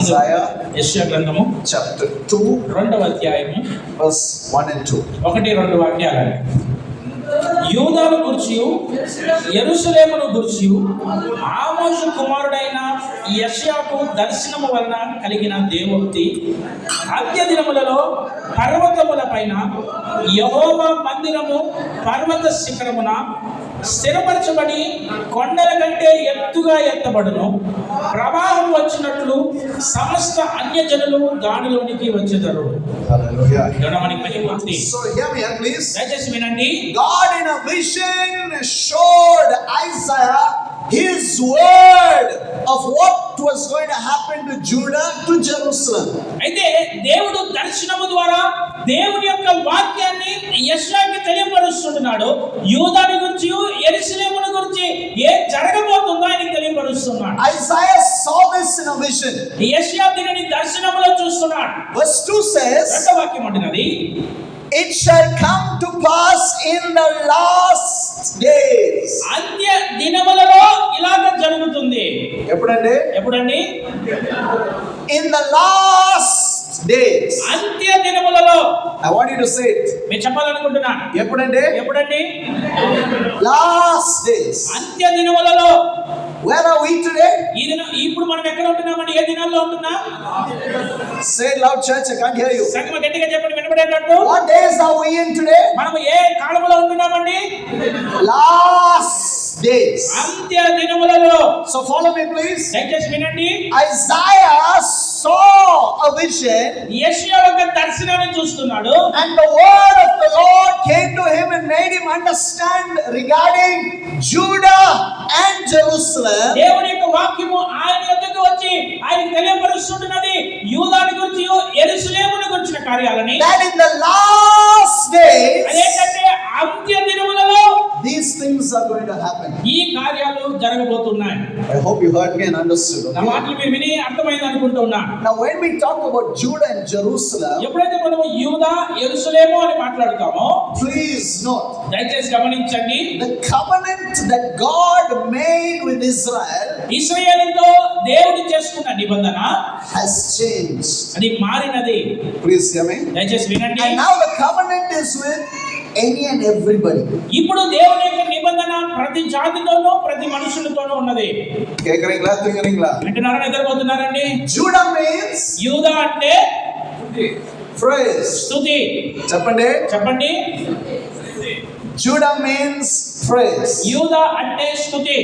యెషయా గ్రంథము chapter 2 రెండవ అధ్యాయము verse 1 and 2. 1-2 వాక్యాలు. యూదాను గూర్చియు యెరూషలేమును గూర్చియు ఆమోజు కుమారుడైన యెషయాకు దర్శనము వలన కలిగిన దేవోక్తి, అంత్య దినములలో పర్వతముల పైన యెహోవా మందిరము పర్వత శిఖరమున స్థిరపరచబడి కొండల కంటే ఎత్తుగా ఎత్తబడును. ప్రవాహం వచ్చినట్లు సమస్త అన్యజనులు దానిలోనికి వచ్చేదరు. Hallelujah. So hear me please. దయచేసి వినండి. God in a vision showed Isaiah his word of what was going to happen to Judah, to Jerusalem. అయితే దేవుడు దర్శనము ద్వారా దేవుని యొక్క వాక్యాన్ని యెషయాకి తెలియపరుస్తున్నాడు. యూదాని గురించి, యెరూషలేమును గురించి ఏ జరగబోతుందో ఆయనకి తెలియపరుస్తున్నాడు. Isaiah saw this in a vision. యెషయా దీనిని దర్శనములో చూస్తున్నాడు. Verse 2 says, రెండవ వాక్యం అంటున్నది, it shall come to pass in the last days. అంత్య దినములలో ఇలాగ జరుగుతుంది. ఎప్పుడండి? In the last days. అంత్య దినములలో. I want you to say it. నేను చెప్పాలనుకుంటున్నా. ఎప్పుడండి? Last days. అంత్య దినములలో. Where are we today? ఇప్పుడు మనం ఎక్కడ ఉంటున్నామండి? ఏ దినాల్లో ఉంటున్నా? Say it loud, church. I can't hear you. సంగమ గట్టిగా చెప్పండి, వినబడేటట్టు. What days are we in today? మనం ఏ కాలములో ఉంటున్నామండి? Last days. అంత్య దినములలో. So follow me please. దయచేసి వినండి. Isaiah saw a vision. యెషయా ఒక దర్శనాన్ని చూస్తున్నాడు. And the word of the Lord came to him and made him understand regarding Judah and Jerusalem. దేవుని యొక్క వాక్యము ఆయన యొద్దకు వచ్చి ఆయనకు తెలియపరుస్తున్నది యూదాని గురించి, యెరూషలేమును గురించిన కార్యాలని. That in the last days, అదేంటంటే అంత్య దినములలో these things are going to happen. ఈ కార్యాలు జరగబోతున్నాయి. I hope you heard me and understood. నా మాటలు మీరు విని అర్థమైంది అనుకుంటున్నా. Now when we talk about Judah and Jerusalem, ఎప్పుడైతే మనము యూదా, యెరూషలేము అని మాట్లాడుతామో, please note, దయచేసి గమనించండి, the covenant that God made with Israel, ఇశ్రాయేలుతో దేవుడు చేసుకున్న నిబంధన has changed. అది మారినది. Please hear me. దయచేసి వినండి. And now the covenant is with any and everybody. ఇప్పుడు దేవుని యొక్క నిబంధన ప్రతి జాతితోనూ ప్రతి మనుషులతోనూ ఉన్నది. కేకరింగ్లా తింగరింగ్లా వింటున్నారా? నిద్రపోతున్నారండి? Judah means యూదా అంటే praise. స్తుతి. చెప్పండి. Judah means praise. యూదా అంటే స్తుతి.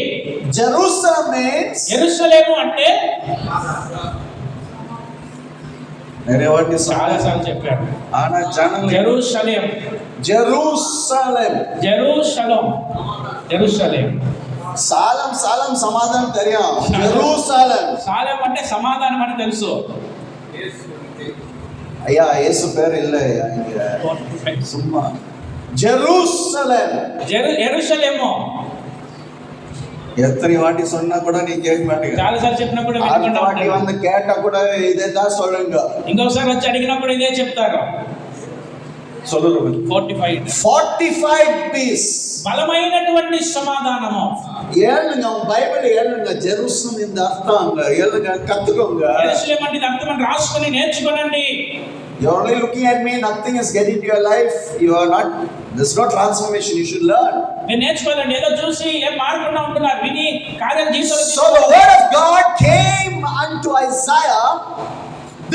Jerusalem means, యెరూషలేము అంటే నేనే వాటిని చాలా సార్లు చెప్పాడు. ఆనా జనం జెరూషలేం. సాలం సమాధానం తెలియం. సాలెం అంటే సమాధానం అని తెలుసు. అయ్యా యేసు పేరు ఇల్ల సుమ్మా జెరూసలేం. యెరూషలేము எத்தனை வாட்டி சொன்னா கூட நீ கேட்க மாட்டீங்க. చాలా సార్లు చెప్పినా కూడా వినకుండా వాటి வந்து கேட்டா கூட இதே தான் சொல்லுங்க. ఇంకొకసారి వచ్చి అడిగినా కూడా ఇదే చెప్తారు. சொல்லுங்க. 45 పీస్ బలమైనటువంటి సమాధానము. ఏళ్ళుగా బైబిల్ ఏళ్ళుగా జెరూసలేం ఇంద అర్థం ఏళ్ళుగా కత్తుకోంగ. యెరూషలేం అంటే అర్థం అని రాసుకొని నేర్చుకోనండి. You are only looking at me, nothing is getting to your life. You are not, there's no transformation. You should learn. నేను నేర్చుకోవాలండి, ఏదో చూసి ఏం మారకుండా ఉంటున్నారు, విని కార్యం జీవితంలో. So the word of God came unto Isaiah.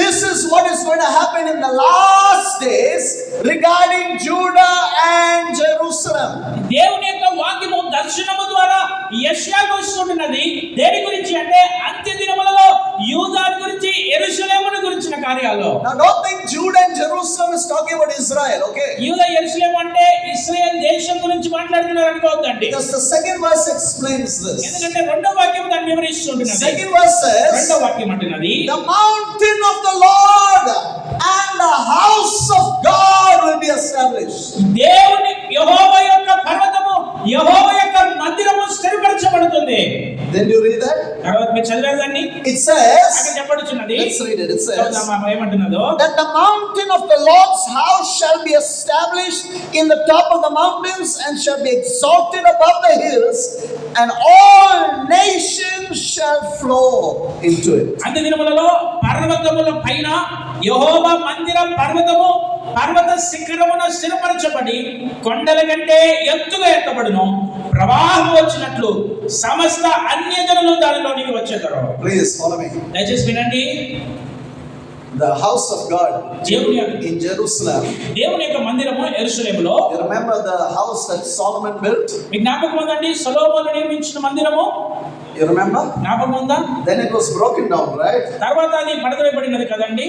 This is what is going to happen in the last days regarding Judah and Jerusalem. దేవుని యొక్క వాక్యము దర్శనము ద్వారా యెషయాకు వస్తున్నది. దేని గురించి అంటే అంత్య దినములలో యూదాని గురించి, యెరూషలేమును గురించిన కార్యాలు. Now don't think Judah and Jerusalem is talking about Israel, okay? యూదా, యెరూషలేము అంటే ఇశ్రాయేల్ దేశం గురించి మాట్లాడుతున్నారు అనుకోవద్దండి. Because the second verse explains this. ఎందుకంటే రెండవ వాక్యం దాన్ని వివరిస్తున్నది. Second verse says, రెండవ వాక్యం అంటున్నది, the mountain of the Lord and the house of God will be established. దేవుని యెహోవా యొక్క పర్వతము, యెహోవా యొక్క మందిరము స్థిరపరచబడుతుంది. Then you read that? తర్వాత మీరు చదివారు దాన్ని. It says, అక్కడ చెప్పండి చెప్పబడుచున్నది. Let's read it. It says చూద్దామా ఏమంటున్నదో. that the mountain of the Lord's house shall be established in the top of the mountains and shall be exalted above the hills, and all nations shall flow into it. అంత్య దినములలో పర్వతముల పైన యెహోవా మందిర పర్వత శిఖరమున స్థిరపరచబడి కొండల కంటే ఎత్తుగా ఎత్తబడును. ప్రవాహం వచ్చినట్లు సమస్త అన్యజనులు దానిలోనికి వచ్చేదరు. Please follow me. దయచేసి వినండి. The house of God in Jerusalem. దేవుని యొక్క మందిరము యెరూషలేములో. You remember the house that Solomon built? మీకు జ్ఞాపకం ఉందండి సొలొమోను నిర్మించిన మందిరము? You remember? జ్ఞాపకం ఉందా? Then it was broken down, right? తర్వాత అది పడద్రోయబడినది కదండి.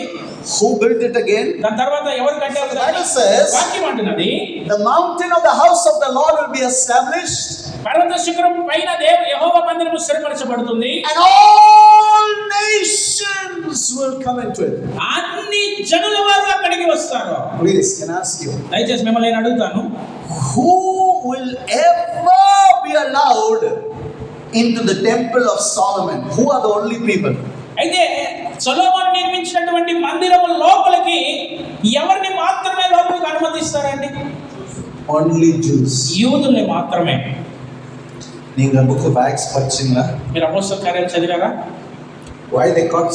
Who built it again? దాని తర్వాత ఎవరు కట్టారు? The Bible says వాక్యం అంటున్నది the mountain of the house of the Lord will be established, పర్వత శిఖరం పైన యెహోవా మందిరము స్థిరపరచబడుతుంది, and all nations will come into it. అన్ని జనుల వారు అక్కడికి వస్తారు. Please, can I ask you, దయచేసి మిమ్మల్ని నేను అడుగుతాను, who will ever be allowed into the temple of Solomon? Who are the only people? అయితే సొలొమోను నిర్మించినటువంటి మందిరము లోపలికి ఎవరిని మాత్రమే లోపలికి అనుమతిస్తారండి? Only Jews. యూదుల్ని మాత్రమే. நீங்க book of Acts படிச்சீங்களா? మీరు అపోస్తల కార్యాలు చదివారా? Why they caught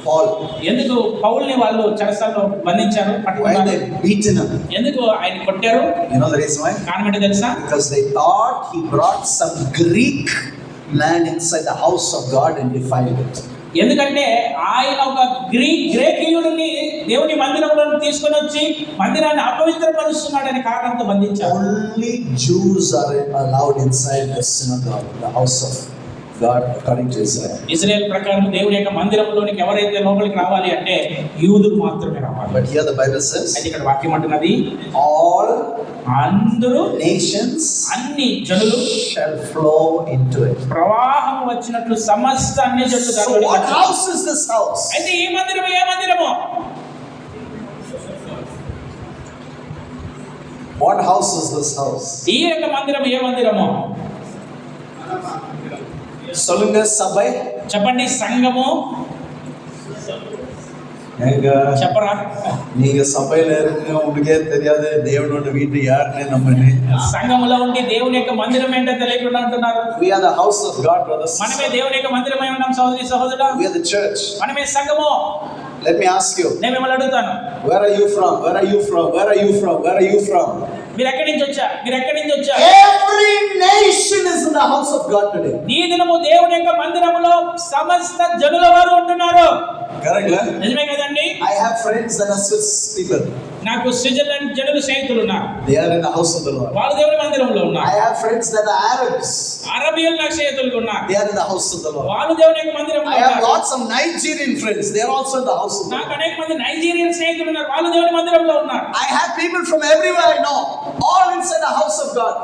Paul? ఎందుకు పౌల్ని వాళ్ళు చెరసాలలో బంధించారు, Why పట్టుకున్నారు? they beaten him? ఎందుకు ఆయన కొట్టారు? You know the reason why? కారణం ఏంటో తెలుసా? Because they thought he brought some Greek man inside the house of God and defiled it. ఎందుకంటే ఆయన ఒక గ్రేకీయుడిని దేవుని మందిరంలో తీసుకొని వచ్చి మందిరాన్ని అపవిత్రపరుస్తున్నాడని కారణంతో బంధించారు. Only Jews are allowed inside the synagogue, the house of God, according to Israel. Israel ప్రకారం దేవుని యొక్క మందిరంలోనికి ఎవరైతే లోపలికి రావాలి అంటే యూదులు మాత్రమే రావాలి. But here the Bible says అయితే ఇక్కడ వాక్యం అంటున్నది, all అందరూ nations అన్ని జనులు shall flow into it. ప్రవాహం వచ్చినట్లు సమస్త అన్ని జనులు So దానిలోనికి what వచ్చారు. house is this house? అయితే ఈ మందిరము ఏ మందిరము? What house is this house? ఈ యొక్క మందిరము ఏ మందిరము? சொல்லுங்க சபை. చెప్పండి. సంఘము. చెప్పరా? நீங்க சபையில இருக்கீங்க, உங்களுக்கே தெரியாது தேவனோட வீட்டு யாருன்னு நம்மனே. సంఘములో ఉండి దేవుని యొక్క మందిరం ఏంటో తెలియకుండా ఉంటున్నారు. We are the house of God, brothers. మనమే దేవుని యొక్క మందిరమై ఉన్నాం సహోదరి సహోదరుడా. We are the church. మనమే సంఘము. Let me ask you. నేను మిమ్మల్ని అడుగుతాను, Where are you from? Where are you from? Where are you from? Where are you from? మీరు ఎక్కడి నుంచి వచ్చా? మీరు ఎక్కడి నుంచి వచ్చా? Every nation is in the house of God today. ఈ దినము దేవుని యొక్క మందిరములో సమస్త జనుల వారు ఉంటున్నారు. Correct, la? నిజమే కదండి? I have friends that are Swiss people. నాకు స్విట్జర్లాండ్ జనులు స్నేహితులు ఉన్నారు. They are in the house of the Lord. వాళ్ళు దేవుని మందిరంలో ఉన్నారు. I have friends that are Arabs. అరబియల్ నాకు స్నేహితులు ఉన్నారు. They are in the house of the Lord. వాళ్ళు దేవుని యొక్క మందిరంలో I have ఉన్నారు. lots of Nigerian friends. They are also in the house of the నాకు Lord. అనేక మంది నైజీరియన్ స్నేహితులు ఉన్నారు. వాళ్ళు దేవుని మందిరంలో ఉన్నారు. I have people from everywhere I know, all inside the house of God.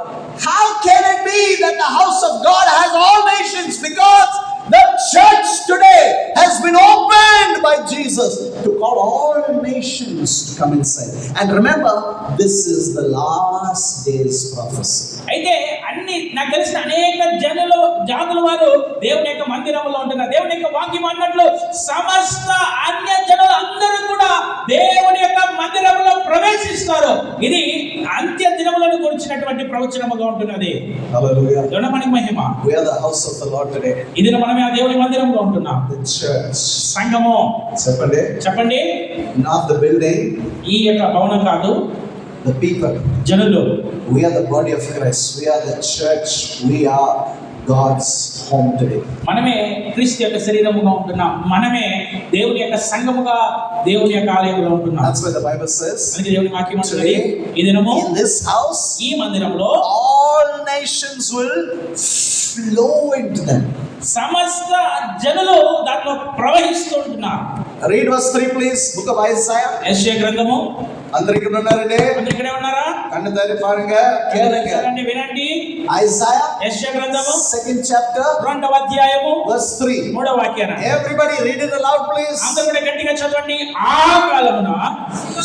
How can it be that the house of God has all nations? Because the church today has been opened by Jesus to call all nations to come inside. And remember, this is the last days prophecy. అయితే అన్ని నాకు తెలిసిన అనేక జనులు జాతుల వారు దేవుని యొక్క మందిరంలో ఉంటున్నారు. దేవుని యొక్క వాక్యం అన్నట్లు సమస్త అన్య జనులు అందరూ కూడా దేవుని యొక్క మందిరంలో ప్రవేశిస్తారు. ఇది అంత్య దినములను గురించినటువంటి ప్రవచనముగా ఉంటున్నది. Hallelujah. దేవుని మహిమ. We are the house of the Lord today. ఇది మనమే ఆ దేవుని మందిరంలో ఉంటున్నాం. The church. సంఘము. చెప్పండి. Not the building. ఈ యొక్క భవనం కాదు, The people. జనులు. We are the body of Christ. We are the church. We are God's home today. మనమే క్రీస్తు యొక్క శరీరముగా ఉంటున్నాం. మనమే దేవుని యొక్క సంఘముగా దేవుని యొక్క ఆలయంలో ఉంటున్నాం. That's why the Bible says, అందుకే దేవుని వాక్యం అంటున్నది, ఈ దినము in this house, ఈ మందిరంలో all nations will flow into them. సమస్త జనులు దాంట్లో ప్రవహిస్తూ ఉంటున్నారు. Read verse 3 please. Book of Isaiah. యెషయా గ్రంథము. అందరూ ఇక్కడ ఉన్నారండి? అందరూ ఇక్కడే ఉన్నారా? కన్ను తెరి పారుங்க, కేளுங்க. వినండి. Isaiah, యెషయా గ్రంథము 2nd chapter, 2వ అధ్యాయము verse 3. 3వ వాక్యాన Everybody read it aloud, please. అందరూ కూడా గట్టిగా చదవండి. ఆ కాలమున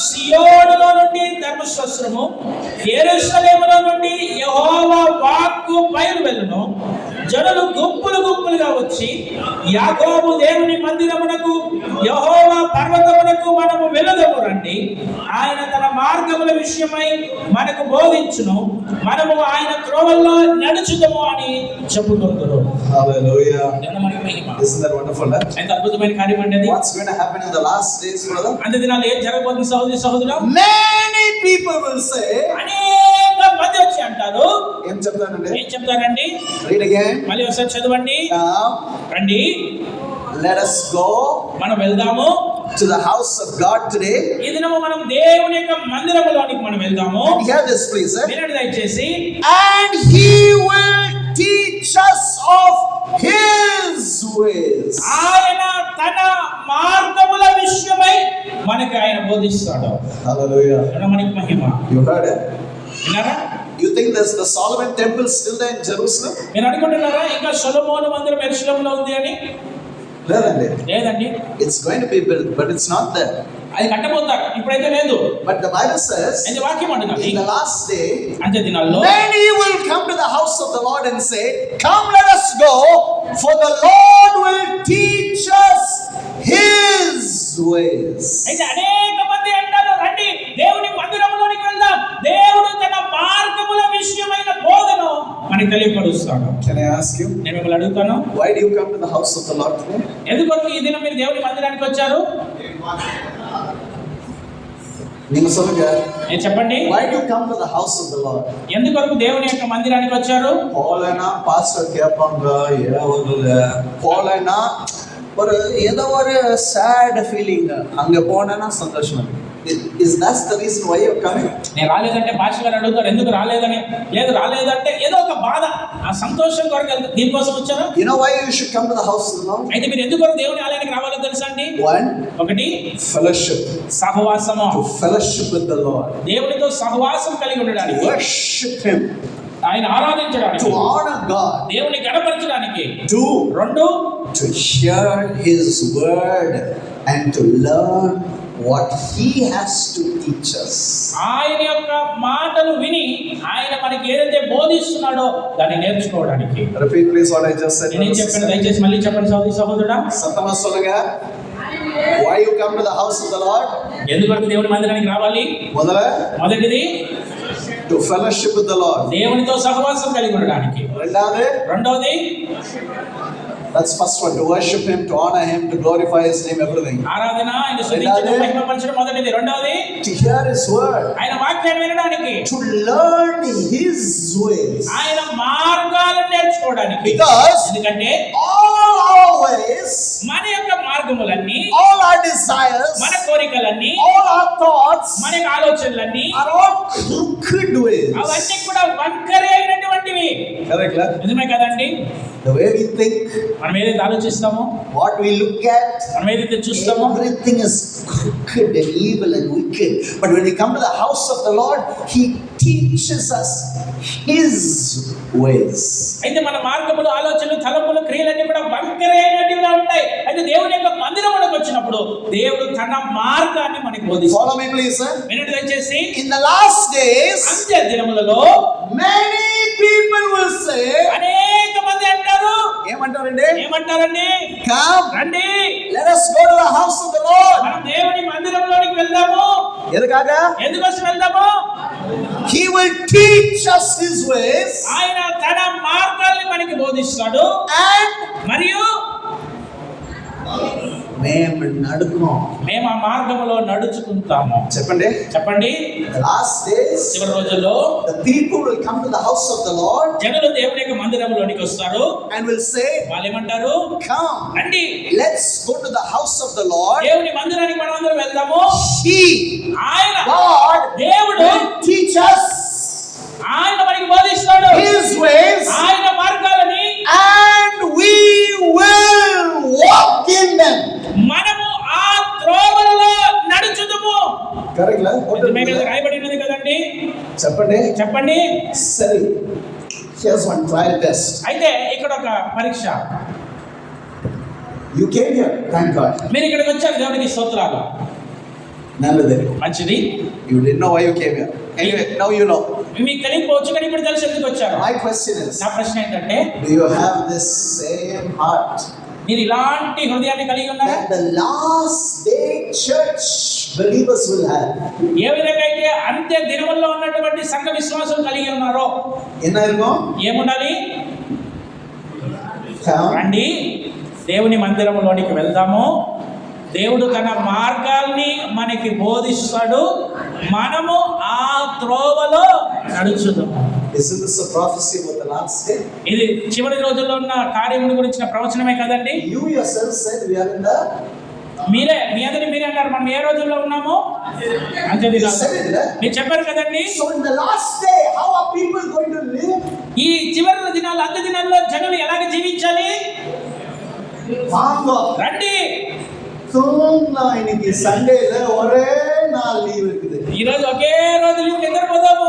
సియోనులో నుండి ధర్మశాస్త్రము, యెరూషలేములో నుండి యెహోవా వాక్కు బయలువెళ్ళును. జనులు గుంపులు గుంపులుగా వచ్చి యాకోబు దేవుని మందిరమునకు, యెహోవా పర్వతమునకు మనము వెళుదము రండి. ఆయన తన మార్గముల విషయమై మనకు బోధించును, మనము ఆయన త్రోవల్లో నడుచుదము అని చెప్పుకుంటున్నారు. Hallelujah. మనకి మహిమ. Isn't that wonderful? Huh? ఎంత అద్భుతమైన కార్యం అండి అది. What's going to happen in the last days, brother? అంత దినాలు ఏం జరగబోతుంది సహోదరి సహోదరులు? Many people will say, అనేక మంది వచ్చి అంటారు. ఏం చెప్తానండి? ఏం చెప్తారండి? Read again. మళ్ళీ ఒకసారి చదవండి. Now, రండి, let us go మనం వెళ్దాము to the house of God today. ఈ దినము మనం దేవుని యొక్క మందిరములోనికి మనం వెళ్దాము. And hear this, please. వినండి దయచేసి. And he will teach us of his ways. ఆయన తన మార్గముల విషయమై మనకి ఆయన బోధిస్తాడు. Hallelujah. మనకి మహిమ. You heard it? విన్నారా? You think there's the Solomon temple still there in Jerusalem? మీరు అనుకుంటున్నారా ఇంకా సొలొమోను మందిరం యెరూషలేములో ఉంది అని? లేదండి. It's going to be built, but it's not there. అది కట్టబోతారు, ఇప్పుడైతే లేదు. But the Bible says, అయితే వాక్యం అంటున్నది, in the last day, అంత్య దినాల్లో many will come to the house of the Lord and say, come, let us go, for the Lord will teach us his ways. అయితే అనేక మంది అంటారు, రండి దేవుని మందిరములోనికి వెళ్దాం, దేవుడు తన మార్గముల విషయమైన బోధను మనకి తెలియపరుస్తాడు. Can I ask you? నేను మిమ్మల్ని అడుగుతాను, why do you come to the house of the Lord today? ఎందుకొరకు ఈ దినం మీరు దేవుని మందిరానికి వచ్చారు? நீங்க சொல்லுங்க. నేను చెప్పండి. Why do you come to the house of the Lord? ఎందుకొరకు దేవుని యొక్క మందిరానికి వచ్చారు? పోలేనా పాస్టర్ కేపాంగ ఏవదుల పోలేనా ஒரு ஏதோ ஒரு sad feeling அங்க போனா సంతోషం. Is that the reason why you are coming? నేను రాలేదంటే పాస్టర్ గారు అడుగుతారు ఎందుకు రాలేదని. లేదు రాలేదంటే ఏదో ఒక బాధ, ఆ సంతోషం కొరకు దీనికోసం వచ్చారా? You know why you should come to the house of the Lord? అయితే మీరు ఎందుకు దేవుని ఆలయానికి రావాలో తెలుసా అండి? ఒకటి fellowship. సహవాసము. To fellowship with the Lord. దేవునితో సహవాసం కలిగి ఉండడానికి. Worship him. ఆయన ఆరాధించడానికి. To honor God. దేవుని గణపరచడానికి. రెండు to hear his word and to learn what he has to teach us. ఆయన యొక్క మాటలు విని ఆయన మనకి ఏదైతే బోధిస్తున్నాడో దాన్ని నేర్చుకోవడానికి. Repeat please what I just said. నేను చెప్పాను దయచేసి మళ్ళీ చెప్పండి సోదరి సహోదరుడా. సత్తమ సొలగా. Why you come to the house of the Lord? ఎందుకు దేవుని మందిరానికి రావాలి? మొదటిది to fellowship with the Lord. దేవునితో సహవాసం కలిగి ఉండడానికి. రెండోది that's first one, to worship him, to honor him, to glorify his name, everything. ఆరాధన, ఆయన స్తుతించడం, మహిమపరచడం మొదటిది. రెండోది to hear his word. ఆయన వాక్యాన్ని వినడానికి. to learn his ways. ఆయన మార్గాలను నేర్చుకోవడానికి. because ఎందుకంటే all our ways, మన యొక్క మార్గములన్నీ, all our desires, మన కోరికలన్నీ, all our thoughts, మన ఆలోచనలన్నీ are all crooked ways. అవన్నీ కూడా వంకరే అయినటువంటివి. correct la? నిజమే కదండి? the way we think, మనం ఏదైతే ఆలోచిస్తామో, what we look at, మనం ఏదైతే చూస్తామో, everything is crooked and evil and wicked. But when we come to the house of the Lord, he teaches us his ways. అయితే మన మార్గములు, ఆలోచనలు, తలంపులు, క్రియలన్నీ కూడా వంకరైనటివిగా ఉంటాయి. అయితే దేవుని యొక్క మందిరములకు వచ్చినప్పుడు దేవుడు తన మార్గాన్ని మనకి బోధిస్తాడు. Follow me please sir. వినండి దయచేసి. In the last days, అంత్య దినములలో many people will say, అనేక మంది అంటారు, ఏమంటారండి? come, రండి, let us go to the house of the Lord. మనం దేవుని మందిరంలోనికి వెళ్దాము. ఎందుకోసం వెళ్దాము? he will teach us his ways. ఆయన తన మార్గాల్ని మనకి బోధిస్తాడు. and మరియు మేము ఆ మార్గములో నడుచుకుంటాము. చెప్పండి. The last days, చివరి రోజుల్లో the people will come to the house of the Lord. జనులు దేవుని యొక్క మందిరంలోనికి వస్తారు. and will say, వాళ్ళు ఏమంటారు? come, రండి, let's go to the house of the Lord. దేవుని మందిరానికి మనమందరం వెళ్దాము. ఆయన God, దేవుడు will teach us ఆయన మనకి బోధిస్తాడు his ways. ఆయన మార్గాలని. and we will walk in them. మనము ఆ త్రోవలలో నడుచుదుము. కరెక్ట్ లా? రాయబడి ఉన్నది కదండి. చెప్పండి. సరి Here's one trial test. అయితే ఇక్కడ ఒక పరీక్ష. You came here, thank God. మీరు ఇక్కడికి వచ్చారు, దేవునికి స్తోత్రాలు. Nalladhe. మంచిది. You didn't know why you came here. Anyway, now you know. మీకు తెలియకపోవచ్చు కానీ ఇప్పుడు తెలిసి ఎందుకు వచ్చారు. My question is, నా ప్రశ్న ఏంటంటే, do you have this same heart మీరు ఇలాంటి హృదయాన్ని కలిగి ఉన్నారా? that the last day church believers will have? ఏ విధంగా అయితే అంత్య దినముల్లో ఉన్నటువంటి సంఘ విశ్వాసం కలిగి ఉన్నారో. Enna irukkom? ఏముండాలి? Come. రండి, దేవుని మందిరంలోనికి వెళ్దాము. దేవుడు తన మార్గాల్ని మనకి బోధిస్తాడు, మనము ఆ త్రోవలో నడుచుదాము. Isn't this a prophecy about the last day? ఇది చివరి రోజుల్లో ఉన్న కార్యముల గురించిన ప్రవచనమే కదండి. You yourself said we are in the. మీరే మీ అందరి మీరే అన్నారు మనం ఏ రోజుల్లో ఉన్నాము. అంతే You said it, right? మీరు చెప్పారు కదండి. So in the last day, how are people going to live? ఈ చివరి దినాలు అంత్య దినాల్లో జనులు ఎలాగ జీవించాలి? Vaanga. రండి, Thunna iniki Sunday la ore naal leave irukudhu. ఈ రోజు ఒకే రోజు లీవ్ నిద్రపోదాము.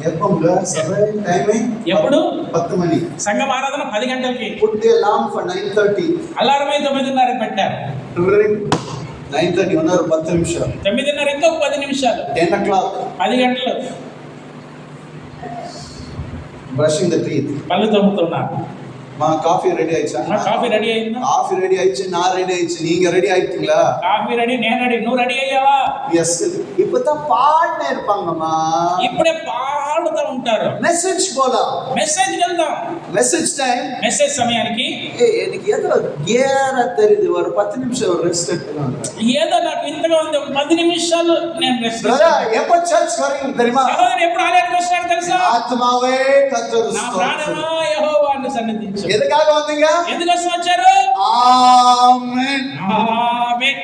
ఎప్పంగా సరే టైమింగ్ ఎప్పుడు? 10 మణి. సంఘం ఆరాధన 10 గంటలకి. Put the alarm for 9:30. Alarm 9:30 పెట్టారు. 9:30 ఉన్నారు 10 నిమిషాలు. 9:30 ఇంకొక 10 నిమిషాలు. 10 o'clock. 10 గంటలు brushing the teeth. పళ్ళు తోముతున్నారు. మా కాఫీ రెడీ ఆయిచా? నా కాఫీ రెడీ అయిందా? కాఫీ రెడీ ఆయిச்சு, நான் ரெடி ஆயிச்சு, நீங்க ரெடி ஆயிட்டீங்களா? కాఫీ రెడీ, నేను రెడీ, నువ్వు రెడీ అయ్యావా? ఎస్. இப்பதான் பாடினே இருப்பாங்கம்மா. ఇప్పుడే పాడుతూ ఉంటారు. మెసేజ్ పోలా. మెసేజ్ వెళ్దాం. Message time. మెసేజ్ సమయానికి எனக்கு ஏதோ கேர தெரியுது, ஒரு 10 நிமிஷம் ரெஸ்ட் எடுக்கணும். ఏదో నాకు ఇంతగా ఉంది, 10 నిమిషాలు నేను రెస్ట్. బ్రదర్ எப்போ చర్చ్ వరకు தெரியுமா? సహోదరు ఎప్పుడు ఆలయానికి వస్తాడు తెలుసా? ఆత్మావే కర్తరు నా స్తోత్రం. ప్రాణమా యెహోవాను సన్నిధించు. ఎదకాగ వందీங்க? ఎందుకోసం వచ్చారు? ఆమేన్. ఆమేన్.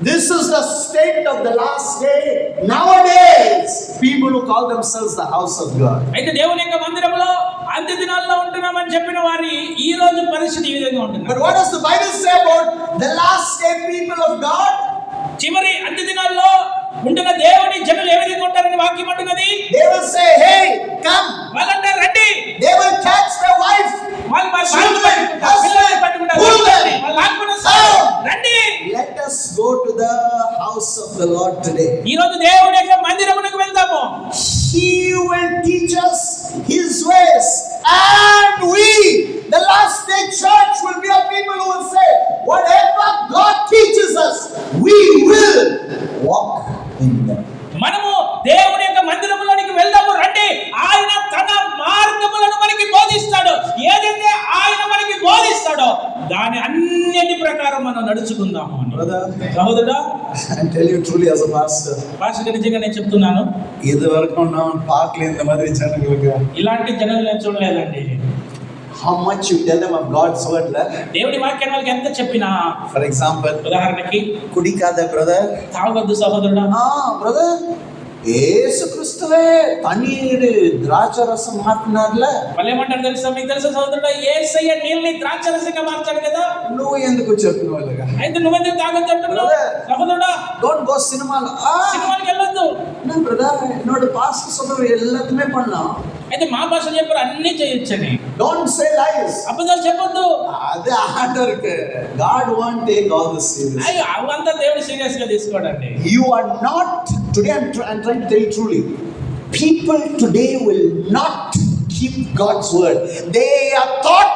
This is the state of the last day. Nowadays, people who call themselves the house of God. అయితే దేవుని యొక్క మందిరంలో అంత్య దినాల్లో ఉంటున్నామని చెప్పిన వారి ఈ రోజు పరిస్థితి ఈ విధంగా ఉంటుంది. But what does the Bible say about the last day people of God? చివరి అంత్య దినాల్లో ఉంటున్న దేవుని జనులు ఏ విధంగా ఉంటారని వాక్యం అంటున్నది. They will say, "Hey, come." వాళ్ళంటారు రండి. They will catch their wife. వాళ్ళు Children, husband, pull them. రండి. Let us go to the house of the Lord today. ఈ రోజు దేవుని యొక్క మందిరమునకు వెళ్దాము. He will teach us His ways, and we, the last day church, will be a people who will say, whatever God teaches us, we will walk in them. మనము దేవుని యొక్క మందిరములోనికి వెళ్దాము రండి. ఆయన తన మార్గములను మనకి బోధిస్తాడు. ఏదైతే ఆయన మనకి బోధిస్తాడో దాని అన్నిటి ప్రకారం మనం నడుచుకుందాము అని. Brother, సహోదరుడా, I tell you truly as a pastor, భాషగా నిజంగా నేను చెప్తున్నాను, இதுவரைக்கும் நான் பார்க்கல இந்த மாதிரி ஜனங்களுக்கு. ఇలాంటి జనాలు నేను చూడలేదండి. How much you tell them of God's word, la? దేవుడి వాక్యాన్ని వాళ్ళకి ఎంత చెప్పినా, For example, ఉదాహరణకి కుడికాద brother. తాగొద్దు సహోదరుడా. brother, యేసు క్రీస్తువే పన్నీరు ద్రాక్షరసం మార్చినార్లే. వాళ్ళు ఏమంటారు తెలుసా? మీకు తెలుసా సహోదరుడా, యేసయ్య నీళ్ళని ద్రాక్షరసంగా మార్చాడు కదా. నువ్వు ఎందుకు చెప్తున్నావు అలాగా? అయితే నువ్వెందుకు తాగొద్దు అంటున్నావు? సహోదరుడా, డోంట్ గో సినిమాలు. సినిమాకి వెళ్ళొద్దు. నా బ్రదర్, என்னோட பாஸ்டர் சொல்றது எல்லாத்தையுமே பண்ணலாம். అయితే మా భాష చెప్పారు అన్ని చేయొచ్చని. డోంట్ సే లైస్. అబద్ధాలు చెప్పొద్దు. అది ఆర్డర్కి. God want take all this serious. అయ్యో అవంతా దేవుడు సీరియస్ గా తీసుకోడండి. You are not today. I'm trying to tell you truly. People today will not keep God's word. They are taught,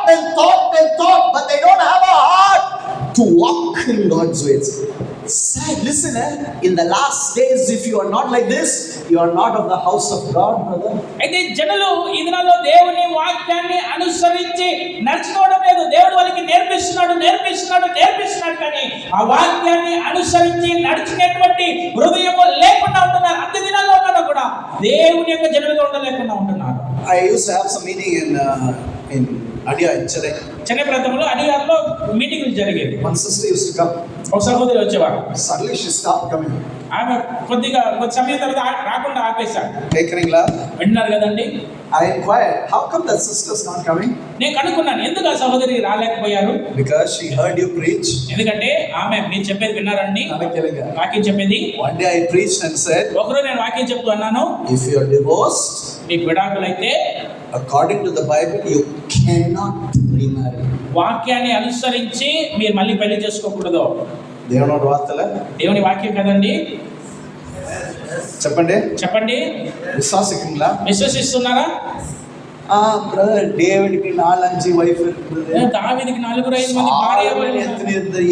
but they don't have a heart to walk in God's ways. Sad. Listen, in the last days, if you are not like this, you are not of the house of God, brother. అయితే జనులు ఈ దినాల్లో దేవుని వాక్యాన్ని అనుసరించి నడుచుకోవడం లేదు. దేవుడు వాళ్ళకి నేర్పిస్తున్నాడు కానీ ఆ వాక్యాన్ని అనుసరించి నడుచుకునేటువంటి హృదయము లేకుండా ఉంటున్నారు. అంత్య దినాల్లో ఉన్నా కూడా దేవుని యొక్క జనులుగా ఉండలేకుండా ఉంటున్నారు. I used to have some meeting in Adia in Chennai. Chennai ప్రాంతంలో అడియార్లో మీటింగ్లు జరిగేది. One sister used to come. ఒక సహోదరి వచ్చేవారు. Suddenly she stopped coming. ఆమె కొద్ది సమయం తర్వాత రాకుండా ఆపేశారు. Takeringla. విన్నారు కదండి. I inquired, how come that sister's not coming? నేను కనుక్కున్నాను, ఎందుకు ఆ సహోదరి రాలేకపోయారు? Because she heard you preach. ఎందుకంటే ఆమె మీరు చెప్పేది విన్నారండి. Nalakelaga. వాక్యం చెప్పేది. One day I preached and said, ఒకరోజు నేను వాక్యం చెప్తూ అన్నాను, if you are divorced, మీకు విడాకులైతే according to the Bible, you cannot remarry. వాక్యాన్ని అనుసరించి మీరు మళ్ళీ పెళ్లి చేసుకోకూడదు. దేవుని వార్తల దేవుని వాక్యం కదండి. చెప్పండి చెప్పండి, విశ్వాసకులా విశ్వసిస్తున్నారా? బ్రదర్ డేవిడ్కి 4-5 వైఫ్ దావీదుకి 4-5 మంది భార్య,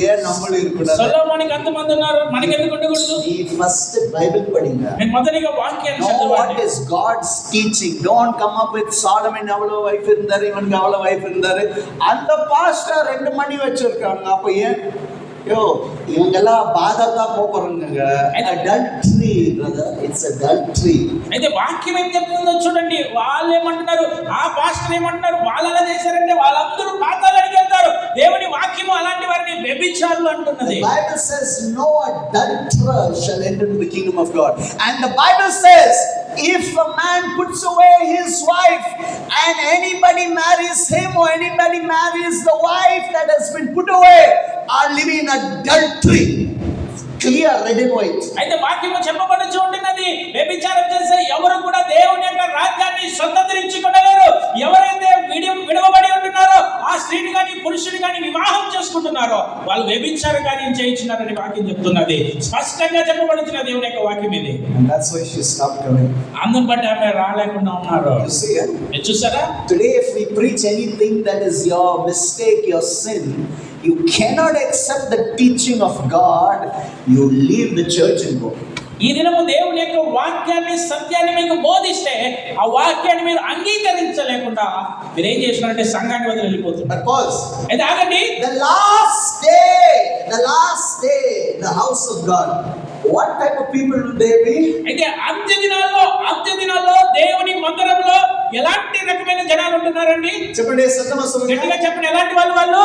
ஏன் நம்மள இருக்கக்கூடாது? సొలొమోనుకి అంతమంది ఉన్నారు, మనకి ఎందుకు ఉండకూడదు? ఈ ఫస్ట్ బైబిల్ పడింగ, నేను మొదటిగా వాక్యాన్ని know చదవండి. what is God's teaching. Don't come up with Solomon அவ்வளவு வைஃப் இருந்தாரு, இவனுக்கு அவ்வளவு வைஃப் இருந்தாரு, அந்த பாஸ்டர் 2 மணி வச்சிருக்காங்க. அப்ப ஏன் யோ இவங்கெல்லாம் பாதத்தா போறாங்க? adultery brother, it's adultery. అయితే వాక్యం ఏం చెప్తుందో చూడండి. వాళ్ళు ఏమంటున్నారు, ఆ పాస్టర్ ఏమంటున్నారు, వాళ్ళు ఎలా చేశారంటే వాళ్ళందరూ పాతాళానికి వెళ్తారు. దేవుని వాక్యము అలాంటి వారిని వ్యభిచారులు అంటున్నది. The Bible says no adulterer shall enter into the kingdom of God. And the Bible says if a man puts away his wife and anybody marries him or anybody marries the wife that has been put away are living in adultery. Clear, red and white. అయితే వాక్యము చెప్పబడుచు ఉంటున్నది, వ్యభిచారం చేసే ఎవరు కూడా దేవుని యొక్క రాజ్యాన్ని స్వతంత్రించుకోలేరు. ఎవరైతే విడవబడి ఉంటున్నారో ఆ స్త్రీని కానీ పురుషుని కానీ వివాహం చేసుకుంటున్నారో వాళ్ళు వ్యభిచార కార్యం చేయించున్నారని వాక్యం చెప్తున్నది. స్పష్టంగా చెప్పబడుతున్న దేవుని యొక్క వాక్యం ఇది. And that's why she stopped coming. అందుని బట్టి ఆమె రాలేకుండా ఉన్నారు. You see, మీరు చూసారా? Today if we preach anything that is your mistake, your sin, you cannot accept the teaching of God, you leave the church and go. ఈ దినము దేవుని యొక్క వాక్యాన్ని సత్యాన్ని మీకు బోధిస్తే ఆ వాక్యాన్ని మీరు అంగీకరించలేకుండా మీరు ఏం చేసినారంటే సంఘాన్ని వదిలి వెళ్ళిపోతున్నారు. Pause. అయితే ఆగండి. The last day, the house of God. What type of people will they be? అయితే అంత్య దినాల్లో దేవుని మందిరంలో ఎలాంటి రకమైన జనాలు ఉంటున్నారండి? చెప్పండి సత్యమస్తు గట్టిగా చెప్పండి, ఎలాంటి వాళ్ళు?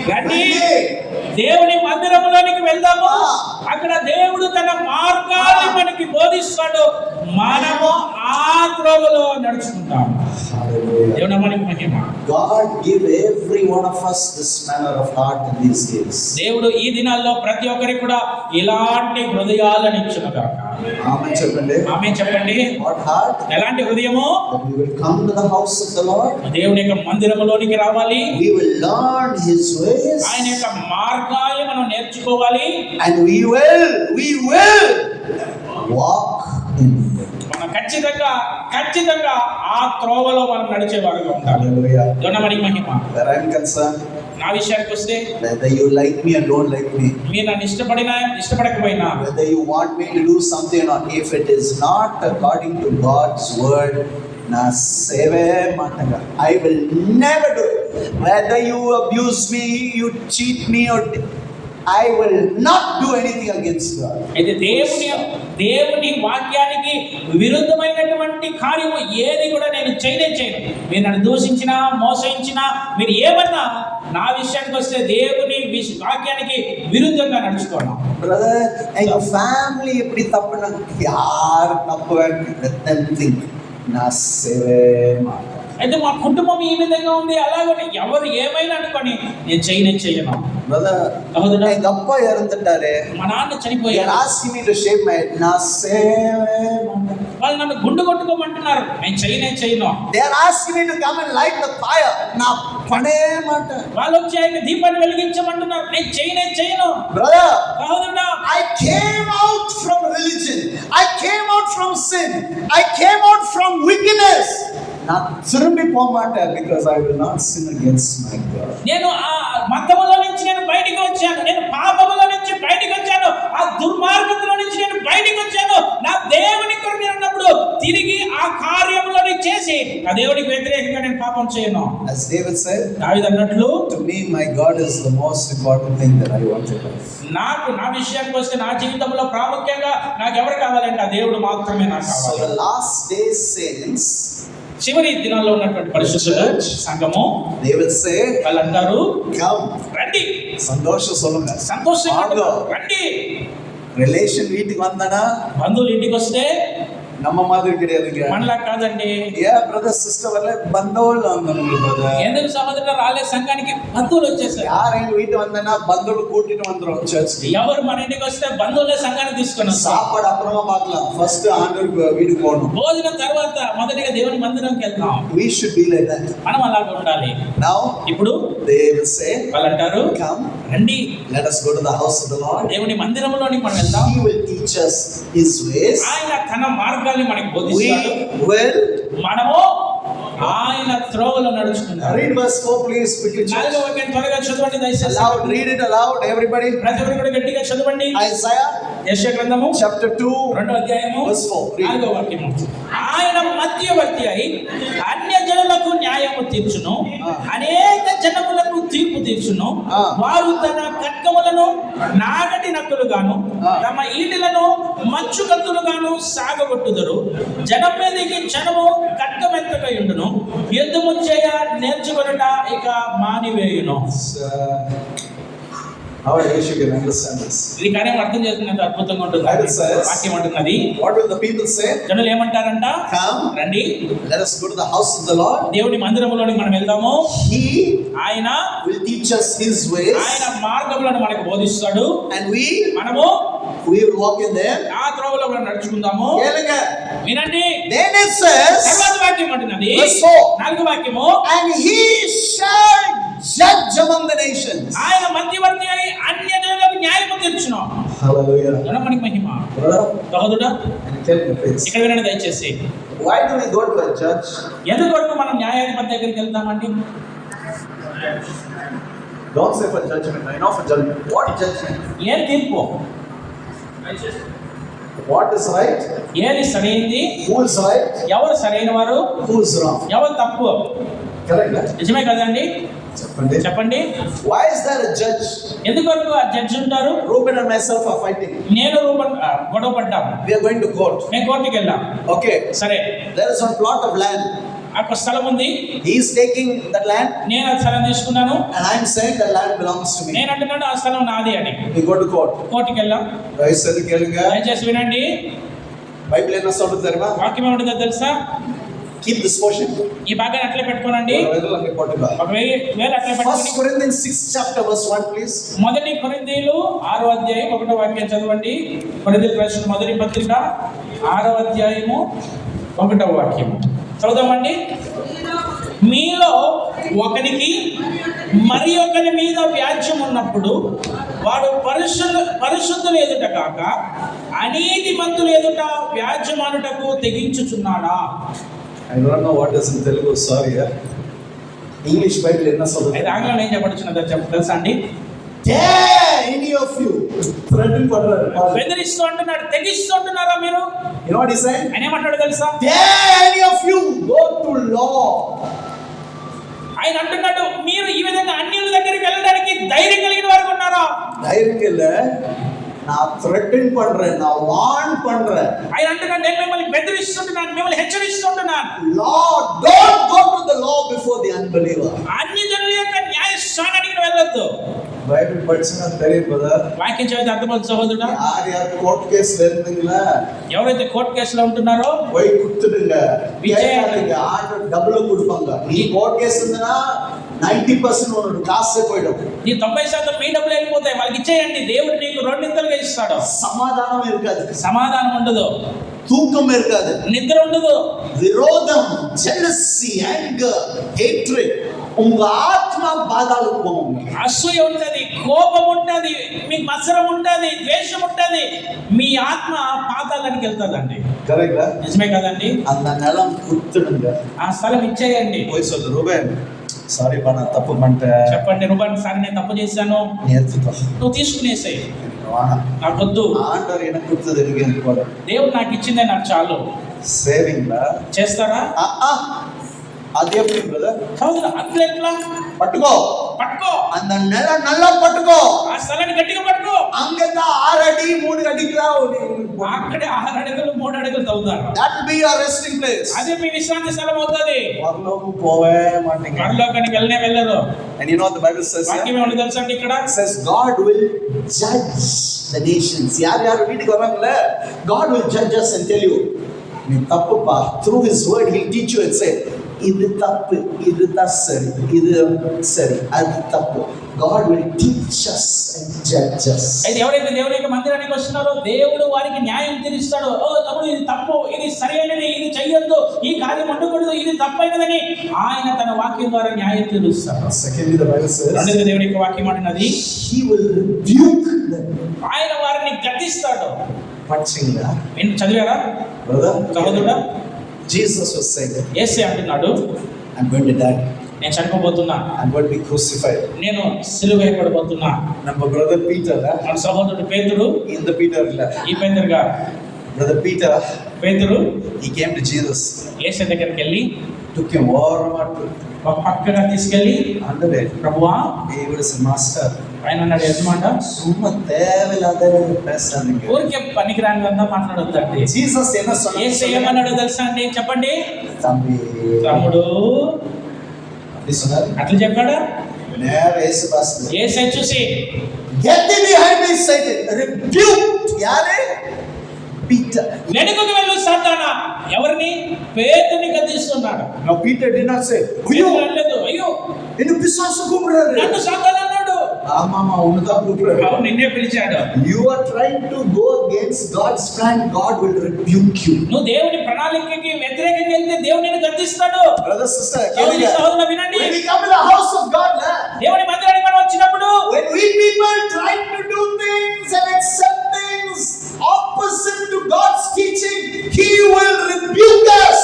రండి దేవుని మందిరంలోనికి వెళ్దాము. అక్కడ దేవుడు తన మార్గాన్ని మనకి బోధిస్తాడు, మనము ఆ త్రోవలో నడుచుకుంటాము. దేవుని మనకి మహిమ. God give every one of us this manner of heart in these days. దేవుడు ఈ దినాల్లో ప్రతి ఒక్కరికి కూడా ఇలాంటి హృదయాలను ఇచ్చునుగాక. ఆమేన్ చెప్పండి. ఆమేన్ చెప్పండి. What heart? ఎలాంటి హృదయము? That we will come to the house of the Lord. దేవుని యొక్క మందిరములోనికి రావాలి. We will learn His ways. ఆయన యొక్క మార్గాన్ని మనం నేర్చుకోవాలి. And we will walk in it. మనం ఖచ్చితంగా ఆ త్రోవలో మనం నడిచేవారుగా ఉండాలి. Hallelujah. దేవుని మనకి మహిమ. Where I am concerned, నా విషయానికి వస్తే whether you like me or don't like me, మీరు నన్ను ఇష్టపడకపోయినా, whether you want me to do something or not, if it is not according to God's word, na seve matanga, I will never do it. Whether you abuse me, you cheat me, or I will not do anything against God. అయితే దేవుని వాక్యానికి విరుద్ధమైనటువంటి కార్యము ఏది కూడా నేను చేయను. మీరు నన్ను దూషించినా మోసగించినా మీరు ఏమన్నా నా విషయానికి వస్తే దేవుని వాక్యానికి విరుద్ధంగా నడుచుకోను. Brother, and your family eppadi tappana yaar tappu let them think na seve mata. అయితే మా కుటుంబం ఈ విధంగా ఉంది, అలాగని ఎవరు ఏమైనా అనుకొని నేను చేయను. Brother, సహోదరుడా, గప్ప ఎరుంటారే, మా నాన్న చనిపోయారు. asking me to shave my na seve mata. వాళ్ళు నన్ను గుండు కొట్టుకోమంటున్నారు, నేను చేయను. They are asking me to come and light the fire, na pade mata. వాళ్ళు వచ్చి ఆయన దీపాన్ని వెలిగించమంటున్నారు, నేను చేయను. Brother, సహోదరుడా, I came out from religion, I came out from sin, I came out from wickedness. నా తిరుంబి పోమాట, because I will not sin against my God. నేను ఆ మతములో నుంచి నేను బయటికి వచ్చాను, నేను పాపములో నుంచి బయటికి వచ్చాను, ఆ దుర్మార్గములో నుంచి నేను బయటికి వచ్చాను. నా దేవుని కొరకు నేను ఉన్నప్పుడు తిరిగి ఆ కార్యములను చేసి ఆ దేవునికి వ్యతిరేకంగా నేను పాపం చేయను. As David said, దావీదు అన్నట్లు, to me my God is the most important thing that I want to have. నా విషయానికి వస్తే నా జీవితంలో ప్రాముఖ్యంగా నాకు ఎవరు కావాలంటే ఆ దేవుడు మాత్రమే నాకు So కావాలి. the last days saints, చివరి దినాల్లో ఉన్నటువంటి పరిశుద్ధ సంఘము, they will say, వాళ్ళు అంటారు, come, రండి, సంతోషం சொல்லுங்க, సంతోషంగా రండి. రిలేషన్ వీటికి వందనా, బంధువులు ఇంటికి వస్తే நம்ம மாதிரி கிடையாதுங்க. మనలా కాదండి. ஏன் பிரதர் சிஸ்டர் வரல, బంధువులు வந்தாங்க பிரதர். ఎందుకు సహోదరులు రాలే సంఘానికి? బంధువులు వచ్చేసారు. யார் எங்க வீட்டு வந்தனா బంధువులు கூட்டிட்டு வந்துரும் சர்ச்சுக்கு. ఎవరు మన ఇంటికి వస్తే బంధువులే సంఘానికి తీసుకొని వస్తారు. சாப்பாடு அப்புறமா பார்க்கலாம், ஃபர்ஸ்ட் ஆண்டவருக்கு வீட்டுக்கு போகணும். భోజనం తర్వాత మొదటిగా దేవుని మందిరంకి వెళ్తాం. We should be like that. మనం అలాగే ఉండాలి. Now ఇప్పుడు they will say, వాళ్ళు అంటారు, come, రండి let us go to the house of the Lord. దేవుని మందిరంలోనికి మనం వెళ్దాం. He will teach us his ways. ఆయన తన మార్గాల్ని మనకి We బోధిస్తాడు. will మనము ఆయన త్రోవలో నడుచుకుందాం. read verse 4 please quickly. 4వ వాక్యం త్వరగా చదవండి దయచేసి. Aloud, read it aloud everybody. ప్రతి ఒక్కరు కూడా గట్టిగా చదవండి. Isaiah యెషయా గ్రంథము chapter 2 2వ అధ్యాయము verse 4. Read. 4వ వాక్యము. ఆయన మధ్యవర్తి అయి అన్యజనులకు న్యాయము తీర్చును, అనేక జనములకు తీర్పు తీర్చును. వారు తన ఖడ్గములను నాగటి నక్కులుగాను తమ ఈటెలను మచ్చు కత్తులుగాను సాగగొట్టుదురు. జనం మీదకి జనము ఖడ్గమెత్తకై ఉండును, యుద్ధము చేయ నేర్చుకొనుట ఇక మానివేయును. How I wish you can understand this. ఇది కార్యం అర్థం చేసుకునేంత అద్భుతంగా ఉంటుంది. Bible says, వాక్యం అంటున్నది, what will the people say? జనులు ఏమంటారంట? Come, రండి let us go to the house of the Lord. దేవుని మందిరములోనికి మనం వెళ్దాము. He ఆయన will teach us his ways, ఆయన మార్గములను మనకు బోధిస్తాడు. and మనము we will walk in them. ఆ త్రోవలో మనం నడుచుకుందాము. Keluga. వినండి. Then it says, తర్వాత వాక్యం అంటున్నది, verse 4, 4వ వాక్యము, and he shall judge among the nations. ఆయన మధ్యవర్తి అయి అన్య జనులకు న్యాయము తీర్చును. Hallelujah. మనకి మహిమ. Brother, సహోదరుడా, can you tell me please, ఇక్కడ వినండి దయచేసి. why do we go to a judge? ఎందుకొరకు మనం న్యాయాధిపతి దగ్గరికి వెళ్తామండి? Don't say for judgment. I know for judgment. What judgment? ఏం తీర్పు? What is right? ఏది సరైనది? Who is right? ఎవరు సరైన వారు? Who is wrong? ఎవరు తప్పు? Correct. నిజమే కదండి? చెప్పండి. Why is there a judge? ఎందుకొరకు ఆ జడ్జి ఉంటారు? Reuben and myself are fighting. నేను రూపన్ గొడవ పడ్డాము. We are going to court. మేము కోర్టుకి వెళ్ళాం. Okay. సరే, There is one plot of land. అక్కడ స్థలం ఉంది. He is taking that land, నేను ఆ స్థలం తీసుకున్నాను. and I am saying that land belongs to me. నేను అంటున్నాను ఆ స్థలం నాది అని. We go to court. కోర్టుకి వెళ్ళాం. దయచేసి కేளுங்க. దయచేసి వినండి. బైబిల్ என்ன சொல்றது தெரியுமா? వాక్యం ఏముంటుందో తెలుసా? Keep this portion. ఈ భాగాన్ని అట్లే పెట్టుకోనండి. ఒకవేళ అట్లే First పెట్టుకోండి. Corinthians 6 chapter verse 1 please. మొదటి కొరింథీయులు 6వ అధ్యాయం 1వ వాక్యం చదవండి. కొరింథీయులకు రాసిన మొదటి పత్రిక 6వ అధ్యాయము 1వ వాక్యం చదువుదామండి. మీలో ఒకనికి మరి ఒకరి మీద వ్యాజ్యం ఉన్నప్పుడు వాడు పరిశుద్ధులు ఎదుట కాక అనీతిమంతులు ఎదుట వ్యాజ్యమానుటకు తెగించుచున్నాడా? I don't know what is in Telugu, sorry. English Bible enna solrudhu? అయితే ఆంగ్లంలో ఏం చెప్పబడుచున్నదో తెలుసా అండి? Dare any of you threaten padra. బెదిరిస్తూ అంటున్నాడు, తెగిస్తూ అంటున్నారా మీరు? You know what he said? ఆయన ఏమంటాడు తెలుసా? Dare any of you go to law. ఆయన అంటున్నాడు, మీరు ఈ విధంగా అన్యుల దగ్గరికి వెళ్ళడానికి ధైర్యం కలిగిన వారు ఉన్నారా? ధైర్యం இல்ல, நான் threaten பண்றேன், நான் warn பண்றேன். ఆయన అంటున్నాడు, నేను మిమ్మల్ని బెదిరిస్తుంటున్నాను, మిమ్మల్ని హెచ్చరిస్తుంటున్నాను. Lord, don't go to the law before the unbeliever. అన్య జనుల యొక్క న్యాయస్థానానికి వెళ్ళొద్దు. బైబిల్ படிச்சனா தெரியும் brother. వాక్యం చదివితే అర్థమవుతుంది సహోదరుడా. யார் கோர்ட் கேஸ்ல இருந்தீங்களா, ఎవరైతే కోర్టు కేసులో ఉంటున్నారో போய் குடுத்துடுங்க. விஜய் கேட்காதீங்க, ஆண்டவர் டபுள் கொடுப்பாங்க. நீ கோர்ட் கேஸ் இருந்தனா 90% உன்னோட காசே போய்டும். నీ 90% మీ డబ్బులు వెళ్ళిపోతాయి, వాళ్ళకి ఇచ్చేయండి. దేవుడు నీకు రెండింతలుగా ఇస్తాడు. సమాధానం இருக்காது, సమాధానం ఉండదు, தூக்கம் இருக்காது, నిద్ర ఉండదు, విరోధం, jealousy, anger, hatred, உங்க ஆத்மா பாதாளுக்கு போகும். అసూయ ఉంటది, కోపం ఉంటది, మీకు మత్సరం ఉంటది, ద్వేషం ఉంటది, మీ ఆత్మ పాతాళానికి వెళ్తాదండి. కరెక్టా? నిజమే కదండి? அந்த நிலம் குத்துடுங்க. ఆ స్థలం ఇచ్చేయండి. పోయి சொல்லு, రూబెన్ సారీ బా, నా తప్పు பண்ணிட்டேன். చెప్పండి, రూబెన్ సార్ నేను తప్పు చేశాను, నేర్చుకో, నువ్వు తీసుకునేసేయి, వానా నాకొద్దు. ఆండర్ எனக்கு கொடுத்தது எனக்கு போதும். దేవుడు నాకు ఇచ్చిందే నాకు చాలు. సేవింగ్లా చేస్తారా? అది எப்படி బ్రదర్? సోదరా, అట్లా ఎట్లా? పట్టుకో, పట్టుకో, அந்த நிலம் நல்லா పట్టుకో. ఆ స్థలాన్ని గట్టిగా పట్టుకో. அங்கங்க 6 அடி 3 அடிக்குதா? అక్కడే 6 అడుగులు 3 అడుగులు తవ్వుతారు. that will be your resting place. అదే మీ విశ్రాంతి స్థలం అవుతుంది. పరలోకం పోవే మాటింగ, పరలోకానికి వెళ్ళనే వెళ్ళరు. and you know what the Bible says? వాక్యం ఏమని తెలుసా అండి? ఇక్కడ says God will judge the nations. యారు వీటికి వరంగలే, God will judge us and tell you, నీ తప్పు పా. Through his word he'll teach you and say, ఇది తప్పు, ఇది సరి, ఇది సరి, అది తప్పు. God will teach us and judge us. అయితే ఎవరైతే దేవుని యొక్క మందిరానికి వస్తున్నారో దేవుడు వారికి న్యాయం తీరుస్తాడు. ఓ తమ్ముడు ఇది తప్పు, ఇది సరైనది, ఇది చెయ్యొద్దు, ఈ కార్యం ఉండకూడదు, ఇది తప్పైనదని ఆయన తన వాక్యం ద్వారా న్యాయం తీరుస్తాడు. Secondly, the Bible says, రెండోది దేవుని యొక్క వాక్యం అంటున్నది he will rebuke them. ఆయన వారిని గద్దిస్తాడు. పచ్చింగా చదివారా brother? సహోదరుడా? Jesus was saying, యేసే అంటున్నాడు, I'm going to die. నేను చనిపోబోతున్నా, I'm going to be crucified. నేను సిలువ వేయబడబోతున్నా. ನಮ್ಮ brother Peter, మన సహోదరుడు పేతురు, in the Peter ಇಲ್ಲ, ఈ పేతురు గారు, brother Peter, పేతురు he came to Jesus, యేసే దగ్గరికి వెళ్ళి took him over ఒక పక్కగా తీసుకెళ్ళి, ಅಂದರೆ ప్రభువా, he was a master. ఆయన అన్నాడు ఎన్నమాట, ಸುಮ್ಮ தேவையில்லாத பேசாதீங்க. ఊరికే పనికిరానిదంతా మాట్లాడొద్దండి. Jesus என்ன యేసు சொன்னாரு? ఏమన్నాడో తెలుసా అండి? చెప్పండి. தம்பி, తమ్ముడు அப்படி சொன்னாரு. అట్లా చెప్పాడా? நேர இயேசு பாஸ்டர், యేసే చూసి, get thee behind me Satan, rebuked. யாரு? Peter. వెనుకకు వెళ్ళు సాతానా. ఎవరిని? పేతుని గద్దిస్తున్నాడు. Now Peter did not say, పేతురు ஐயோ అనలేదు, అయ్యో என்ன பிசாசு கூப்பிடுறாரு. నన్ను సాతాను అన్నాడు. ஆமாமா உன்னதான் கூப்பிடுறாரு. అవును, నిన్నే పిలిచాడు. You are trying to go against God's plan, God will rebuke you. నువ్వు దేవుని ప్రణాళికకి వ్యతిరేకంగా వెళ్తే దేవుడు నిన్ను గద్దిస్తాడు. Brother, sister, దేవుని సహోదరులు వినండి. when we come to the house of God, దేవుని మందిరానికి మనం వచ్చినప్పుడు, when we people try to do things and accept things opposite to God's teaching, He will rebuke us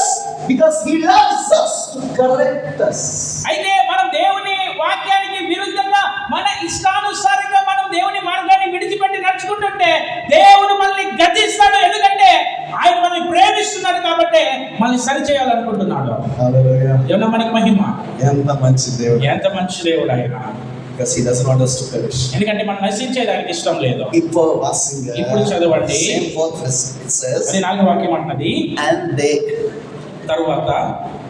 because He loves us to correct us. అయితే మనం దేవుని వాక్యానికి విరుద్ధంగా మన ఇష్టానుసారంగా మనం దేవుని మార్గాన్ని విడిచిపెట్టి నడుచుకుంటుంటే దేవుడు మనల్ని గద్దిస్తాడు. ఎందుకంటే ఆయన మనల్ని ప్రేమిస్తున్నాడు కాబట్టి మనల్ని సరి చేయాలనుకుంటున్నాడు. Hallelujah. దేవుని మనకి మహిమ. ఎంత మంచి దేవుడు. ఎంత మంచి దేవుడు ఆయన. Because He doesn't want us to perish. ఎందుకంటే మనం నశించేదానికి ఇష్టం లేదు. ఇప్పుడు వాసింగ ఇప్పుడు చదవండి. same fourth verse it says, అది 4వ వాక్యం అంటున్నది, and they, తరువాత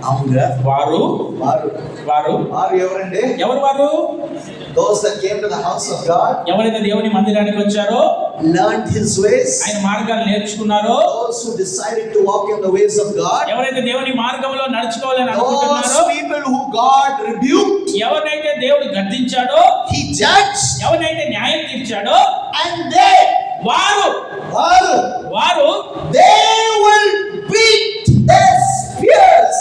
அவங்க వారు వారు వారు వారు ఎవరండి? ఎవరు వారు? Those that came to the house of God, ఎవరైతే దేవుని మందిరానికి వచ్చారో, learned His ways, ఆయన మార్గాలు నేర్చుకున్నారో, those who decided to walk in the ways of God, ఎవరైతే దేవుని మార్గంలో నడుచుకోవాలని those అనుకుంటున్నారో, people who God rebuked, ఎవరైతే దేవుడు గద్దించాడో, He judged, ఎవరైతే న్యాయం తీర్చాడో, and they వారు they will beat their spears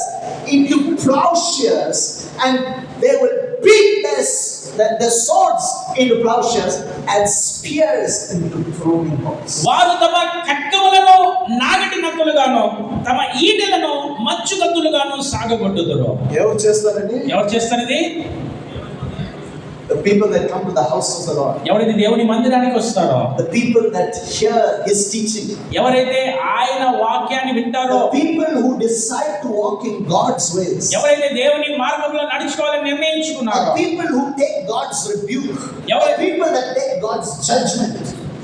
into plowshares, and they will beat their swords into plowshares and spears into throwing hooks. వారు తమ ఖడ్గములను నాగటి నక్కులుగాను తమ ఈటెలను మచ్చు కత్తులుగాను సాగగొట్టుదురు. ఎవరు చేస్తారండి? ఎవరు చేస్తారది? The people that come to the house of the Lord, ఎవరైతే దేవుని మందిరానికి వస్తారో, the people that hear His teaching, ఎవరైతే ఆయన వాక్యాన్ని వింటారో, the people who decide to walk in God's ways, ఎవరైతే దేవుని మార్గంలో నడుచుకోవాలని నిర్ణయించుకున్నారో, the people who take God's rebuke, the people that take God's judgment,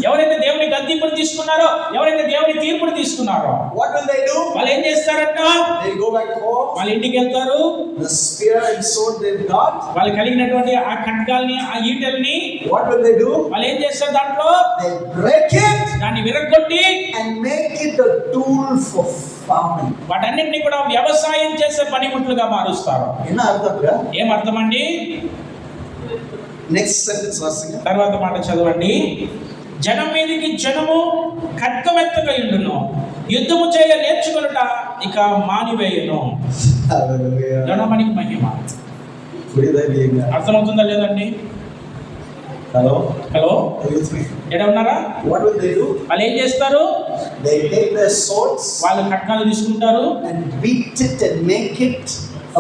ఎవరైతే దేవుని గద్దింపును తీసుకున్నారో, ఎవరైతే దేవుని తీర్పును తీసుకున్నారో, what will they do? వాళ్ళు ఏం చేస్తారంట? They'll go back home. వాళ్ళ ఇంటికి వెళ్తారు. The spear and sword they've got, వాళ్ళు కలిగినటువంటి ఆ ఖడ్గాల్ని, ఆ ఈటల్ని what will they do? వాళ్ళు ఏం చేస్తారు? దాంట్లో They'll break it దాన్ని విరగొట్టి and make it a tool for farming. వాటన్నిటిని కూడా వ్యవసాయం చేసే పనిముట్లుగా మారుస్తారు. என்ன అర్థంగా? ఏం అర్థమండి? నెక్స్ట్ సెంటెన్స్ వాసింగా తర్వాత మాట చదవండి. జనం మీదకి జనము ఖడ్గమెత్తకయుండును, యుద్ధము చేయ నేర్చుకొనుట ఇక మానివేయును. హల్లెలూయా. జనమనికి మహిమ. పురిదలిగా అర్థమవుతుందా లేదండి? హలో హలో, తెలుసు. ఎక్కడ ఉన్నారా? What will they do? వాళ్ళు ఏం చేస్తారు? They take their swords వాళ్ళు ఖడ్గాలు తీసుకుంటారు, and beat it and make it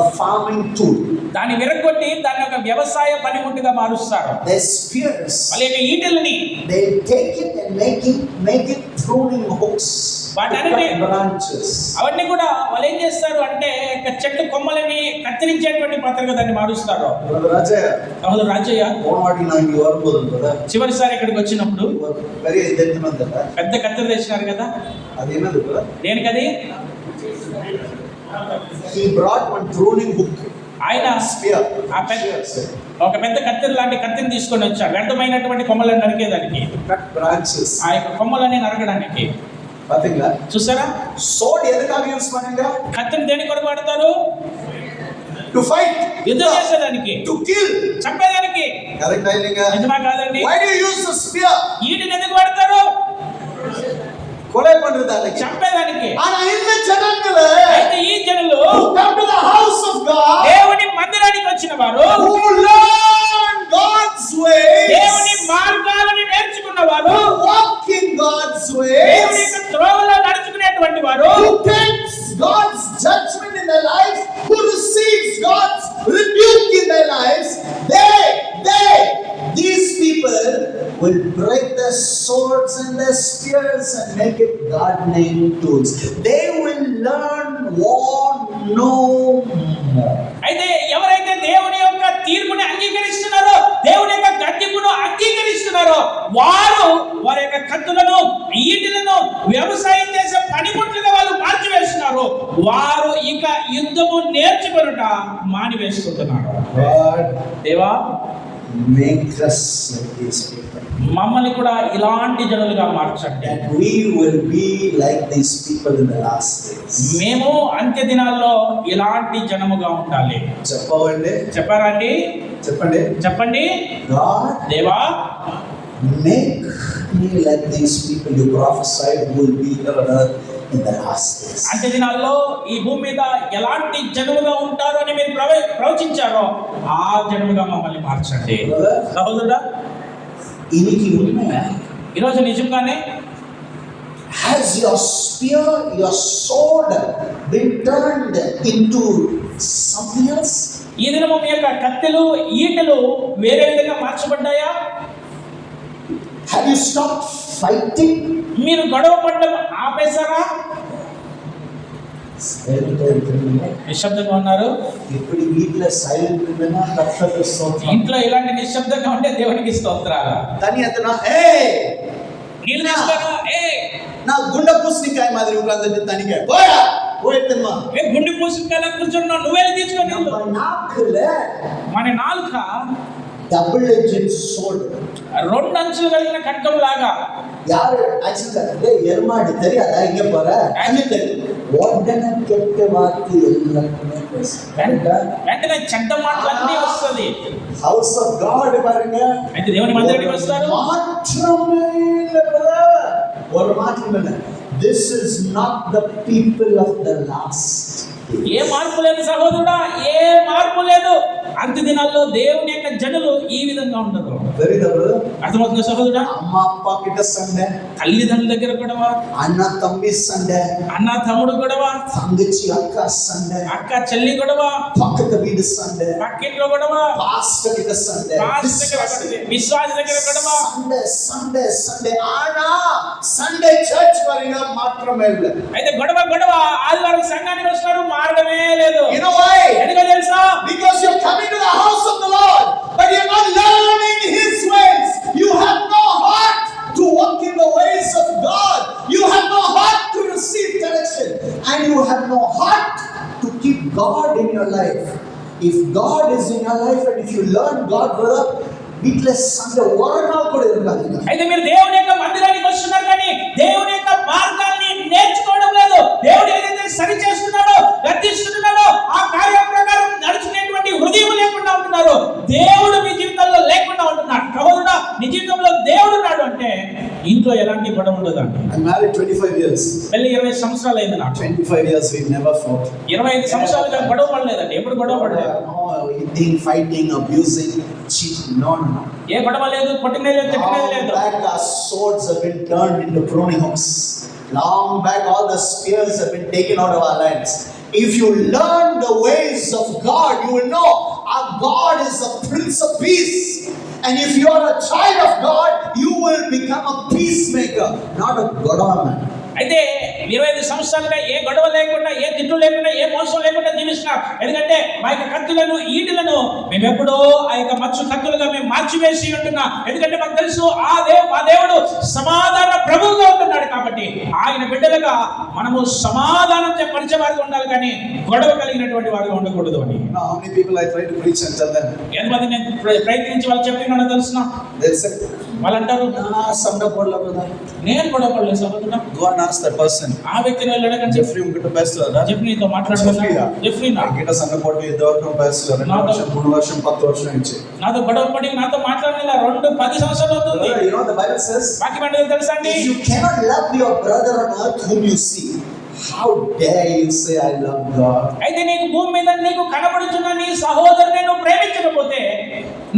a farming tool. దాన్ని విరగొట్టి దాన్ని ఒక వ్యవసాయ పనిముట్టుగా మారుస్తారు. Their spears, వాళ్ళ యొక్క ఈటెలని they take it and make it pruning hooks, వాటన్నిటి branches. అవన్నీ కూడా వాళ్ళు ఏం చేస్తారు అంటే చెట్టు కొమ్మలని కత్తిరించేటువంటి పాత్రగా దాన్ని మారుస్తారు. రాజయ్య, అవును రాజయ్య, పోనాడి నాకు వరపోదు కదా. చివరిసారి ఇక్కడికి వచ్చినప్పుడు very ఇదెంతమంది కదా, పెద్ద కత్తెర తెచ్చినారు కదా. అదేనది కదా. దేనికది? He brought one pruning hook, ఆయన spear, ఒక పెద్ద కత్తెర లాంటి కత్తిని తీసుకొని వచ్చాడు, వ్యర్థమైనటువంటి కొమ్మలను నరికేదానికి, cut branches. ఆ యొక్క కొమ్మలని నరకడానికి. பாத்தீங்களா? చూసారా? sword எதுக்காக யூஸ் பண்ணாங்க? కత్తిని దేని కొరకు వాడతారు? to fight, యుద్ధం చేసేదానికి, to kill. చంపేదానికి. కరెక్టా ఇల్లింగా? నిజమా కాదండి? why do you use the spear? ఈటిని ఎందుకు వాడతారు? కొலை పண்றதாనికి, చంపేదానికి. ஆனா இந்த ஜனங்களே, అయితే ఈ జనులు who come to the house of God, దేవుని మందిరానికి వచ్చిన వారు, who learn God's ways, దేవుని మార్గాలను నేర్చుకున్న వారు, who walk in God's దేవుని ways, యొక్క త్రోవలో నడుచుకునేటువంటి వారు, who takes God's judgment in their lives, who receives God's rebuke in their lives, these people will break their swords and their spears and make it God-name tools. They will learn war no more. అయితే ఎవరైతే దేవుని యొక్క తీర్పుని అంగీకరిస్తున్నారో, దేవుని యొక్క గద్దింపును అంగీకరిస్తున్నారో, వారి యొక్క కత్తులను, ఈటెలను వ్యవసాయం చేసే పనిముట్లుగా వాళ్ళు మార్చివేస్తున్నారు. వారు ఇక యుద్ధము నేర్చుకొనుట మానివేసుకుంటున్నారు. దేవా, make us like these people. మమ్మల్ని కూడా ఇలాంటి జనులుగా మార్చండి. That we will be like these people in the last days. మేము అంత్య దినాల్లో ఇలాంటి జనముగా ఉండాలి. చెప్పారా అండి? చెప్పండి. God, దేవా, make me like these people you prophesied who will be on earth in the last days. అంత్య దినాల్లో ఈ భూమి మీద ఎలాంటి జనముగా ఉంటారో అని మీరు ప్రవచించారో ఆ జనముగా మమ్మల్ని మార్చండి. సహోదరుడా, ఇనికి ఉన్నాయా? ఈరోజు నిజంగానే has your spear, your sword been turned into something else? ఈ దినము మీ యొక్క కత్తెలు, ఈటెలు వేరే విధంగా మార్చబడ్డాయా? Have you stopped fighting? మీరు గొడవ పడడం ఆపేశారా? నిశ్శబ్దంగా ఉన్నారు. ఇప్పుడు వీటిలో సైలెంట్ ఉందన్నా కర్తవ్య స్తోత్రం. ఇంట్లో ఇలాంటి నిశ్శబ్దంగా ఉంటే దేవునికి స్తోత్రాలు. తని అతను నీళ్ళు తీసుకోరా, నా గుండె పూసనికాయ మాదిరి ఉంటుంది తనికాయ పోయేత్తమ్మా, గుండె పూసనికాయలా కూర్చున్నావు, నువ్వే తీసుకోండి. మన నాలుక డబుల్ ఎడ్జెడ్ సోర్డ్, రెండు అంచులు కలిగిన ఖడ్గం లాగా. யாரு ஆக்சுவலா எருமாடு தெரியாதா? இங்க போற உடனே கெட்ட வார்த்தை எல்லாமே వెంటనే చెడ్డ మాటలన్నీ వస్తుంది. హౌస్ ఆఫ్ గాడ్ பாருங்க, అయితే దేవుని మందిరానికి వస్తారు. మాత్రమే இல்ல బ్రదర్, ஒரு மாற்றம் இல்ல. This is not the people of the last. ఏ మార్పు లేదు సహోదరుడా, ఏ మార్పు లేదు. అంత్య దినాల్లో దేవుని యొక్క జనులు ఈ విధంగా ఉండరు. అర్థమవుతుంది సహోదరుడా? అమ్మ అప్ప కిட்ட సండే, తల్లిదండ్రుల దగ్గర గొడవ, అన్న తమ్మి సండే, అన్న తమ్ముడు గొడవ, తంగచి అక్క సండే, అక్క చెల్లి గొడవ, పక్కన వీడి సండే, పక్కింట్లో గొడవ, పాస్టర్ కిட்ட సండే, విశ్వాస దగ్గర గొడవ, సండే సండే సండే. ఆనా సండే చర్చ్ వరిగా మాత్రమే లేదు. అయితే గొడవ ఆదివారం సంఘానికి వస్తారు, మారడమే లేదు. You know why? ఎందుకో తెలుసా? Because you're coming to the house of the Lord, but you're not learning His ways. You have no heart to walk in the ways of God. You have no heart to receive direction, and you have no heart to keep God in your life. If God is in your life, and if you learn God, brother, వీట్లెస్ Sunday వరణాలు కూడా ఇరగాలి. అయితే మీరు దేవుని యొక్క మందిరానికి వస్తున్నారు కానీ దేవుని యొక్క మార్గాన్ని నేర్చుకోవడం లేదు. దేవుడు ఏదైతే సరి చేస్తున్నాడో, గద్దిస్తున్నాడో ఆ కార్యం ప్రకారం నడుచుకునేటువంటి హృదయం లేకుండా ఉంటున్నారు. దేవుడు మీ జీవితంలో లేకుండా ఉంటున్నాడు. సహోదరుడా, నీ జీవితంలో దేవుడు ఉన్నాడు అంటే ఇంట్లో ఎలాంటి గొడవ ఉండదు. I'm married 25 years. పెళ్లి 20 సంవత్సరాలు అయింది నాకు. 25 years we never fought. 25 సంవత్సరాలుగా గొడవ పడలేదండి. ఎప్పుడు గొడవ పడలేదు. Eating, fighting, abusing, cheating, no. ఏ గొడవ లేదు, కొట్టినే లేదు, తిట్టినే లేదు. Long back our swords have been turned into pruning hooks. Long back all the spears have been taken out of our lives. If you learn the ways of God, you will know our God is a Prince of Peace. And if you are a child of God, you will become a peacemaker, not a godman. అయితే 25 సంవత్సరాలుగా ఏ గొడవ లేకుండా, ఏ తిట్టు లేకుండా, ఏ మోసం లేకుండా జీవిస్తున్నాం. ఎందుకంటే మా యొక్క కత్తులను, ఈటెలను మేము ఎప్పుడో ఆ యొక్క మచ్చు కత్తులుగా మేము మార్చివేసి ఉంటున్నాం. ఎందుకంటే మాకు తెలుసు మా దేవుడు సమాధాన ప్రభువుగా ఉంటున్నాడు. కాబట్టి ఆయన బిడ్డలుగా మనము సమాధానం పరిచేవారుగా ఉండాలి కానీ గొడవ కలిగినటువంటి వారుగా ఉండకూడదు అని. How many people I try to preach and tell them? ఎంతమంది నేను ప్రయత్నించి వాళ్ళు చెప్పినానో తెలుసునా? They said వాళ్ళు అంటారు సండపడలే కదా. నేను గొడవ పడలేదు సహోదరుడా. Go and ask that person. ఆ వ్యక్తిని వెళ్ళి అడగండి. Jeffrey ఉంటే pastor రా. జెఫ్రీతో మాట్లాడుతున్నా. జెఫ్రీనా గిట సండపడ ఇద్దరు pastor. 2 వర్షం 3 వర్షం 10 వర్షం నుంచి. నాతో గొడవ పడి నాతో మాట్లాడలేదా 2-10 సంవత్సరాలు అవుతుంది. You know the Bible says, వాక్యం అంటే తెలుసా అండి? if you cannot love your brother on earth whom you see, how dare you say I love God? అయితే నీకు భూమి మీద నీకు కనబడుచున్న నీ సహోదరుని నువ్వు ప్రేమించకపోతే,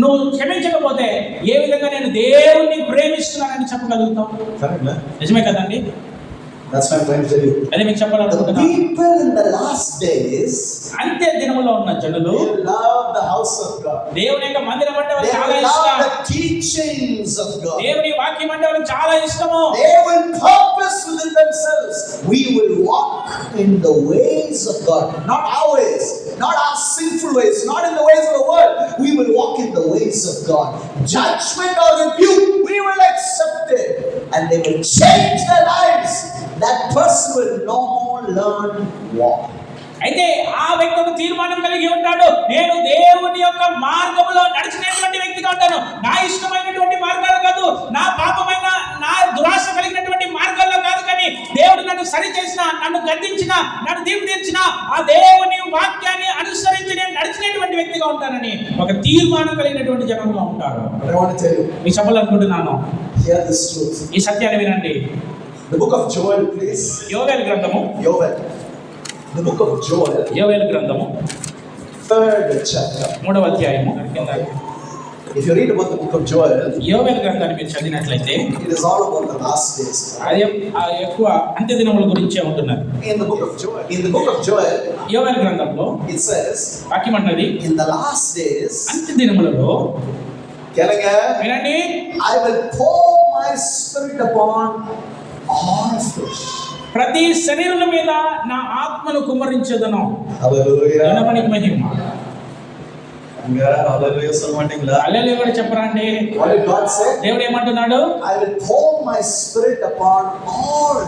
నువ్వు క్షమించకపోతే ఏ విధంగా నేను దేవుణ్ణి ప్రేమిస్తున్నానని చెప్పగలుగుతావు? Correct. నిజమే కదండి. That's why I'm trying to tell you. అదే మీకు The చెప్పాలనుకుంటున్నా. people in the last days, అంత్య దినములో ఉన్న జనులు they love the house of God. దేవుని యొక్క మందిరం అంటే వాళ్ళకి They చాలా love ఇష్టం. the teachings of God. దేవుని వాక్యం అంటే వాళ్ళకి చాలా ఇష్టము. They will purpose within themselves. We will walk in the ways of God, not our ways, not our sinful ways, not in the ways of the world. We will walk in the ways of God. Judgment or rebuke, we will accept it, and they will change their lives. That person will no more learn walk. అయితే ఆ వ్యక్తి ఒక తీర్మానం కలిగి ఉంటాడు. నేను దేవుని యొక్క మార్గములో నడిచినటువంటి వ్యక్తిగా ఉంటాను. నా ఇష్టమైనటువంటి మార్గాలు కాదు, నా పాపమైన నా దురాశ కలిగినటువంటి మార్గాల్లో కాదు, కానీ దేవుడు నన్ను సరి చేసిన, నన్ను గద్దించిన, నన్ను తీర్చిన ఆ దేవుని వాక్యాన్ని అనుసరించి నేను నడిచినటువంటి వ్యక్తిగా ఉంటానని ఒక తీర్మానం కలిగినటువంటి జనంగా ఉంటారు. But I want to tell you, మీకు చెప్పాలనుకుంటున్నాను, hear this truth. ఈ సత్యాన్ని వినండి. The book of Joel, please. యోవేలు గ్రంథము, Joel. The book of Joel, యోవేలు గ్రంథము 3rd chapter. 3వ అధ్యాయము కింద If you read about the book of Joel, యోవేలు గ్రంథాన్ని మీరు చదివినట్లయితే it is all about the last days. అది ఎక్కువ అంత్య దినముల గురించే ఉంటున్నారు. In the book of Joel, యోవేలు గ్రంథంలో it says, వాక్యం అంటది, in the last days, అంత్య దినములలో వినండి, I will pour my spirit upon all flesh. ప్రతి శరీరుల మీద నా ఆత్మను కుమ్మరించదను. Hallelujah. దేవునికి మహిమ. Hallelujah. Salmatingla. హల్లెలూయా కూడా చెప్పరా అండి? What did God say? దేవుడు ఏమంటున్నాడు? I will pour my spirit upon all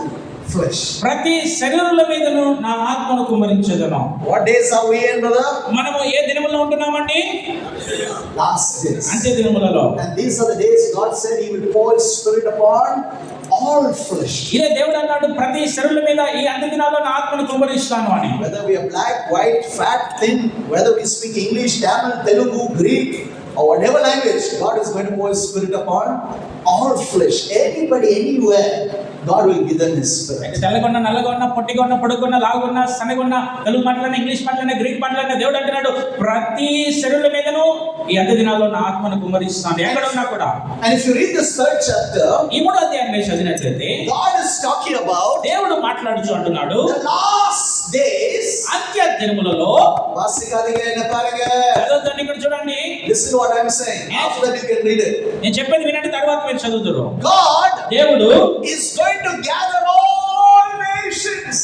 flesh. ప్రతి శరీరుల మీదను నా ఆత్మను కుమ్మరించదను. What days are we in, brother? మనము ఏ దినములో ఉంటున్నామండి? Last days. అంత్య దినములలో. And these are the days God said He will pour His spirit upon all flesh. ఇదే దేవుడు అన్నాడు, ప్రతి శరీరుల మీద ఈ అంత్య దినాల్లో నా ఆత్మను కుమ్మరిస్తాను అని. Whether we are black, white, fat, thin, whether we speak English, Tamil, Telugu, Greek, or whatever language, God is going to pour His spirit upon all flesh. Anybody, anywhere, God will give them His spirit. తెల్లగొన్న, నల్లగొన్న, పొట్టిగొన్న, పొడుగున్న, లావుగొన్న, సన్నగొన్న, Telugu మాట్లాడిన, English మాట్లాడిన, Greek మాట్లాడిన, దేవుడు అంటున్నాడు, ప్రతి శరీరుల మీదను ఈ అంత్య దినాల్లో నా ఆత్మను కుమ్మరిస్తాను, ఎక్కడ ఉన్నా కూడా. And if you read this 3rd chapter, ఈ 3వ అధ్యాయాన్ని చదివినట్లయితే God is talking about దేవుడు మాట్లాడుచు అంటున్నాడు, the last days. అంత్య దినములలో. చదవద్దండి, ఇక్కడ చూడండి. Listen to what I'm saying. After that you can read it. నేను చెప్పేది వినండి, తర్వాత మీరు చదువుతారు. God దేవుడు is going to gather all nations.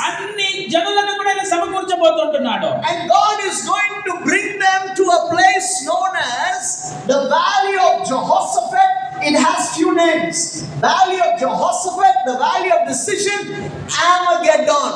అన్ని జనులను కూడా ఆయన సమకూర్చబోతుంటున్నాడు. And God is going to bring them to a place known as the Valley of Jehoshaphat. It has few names. Valley of Jehoshaphat, the Valley of Decision, Armageddon.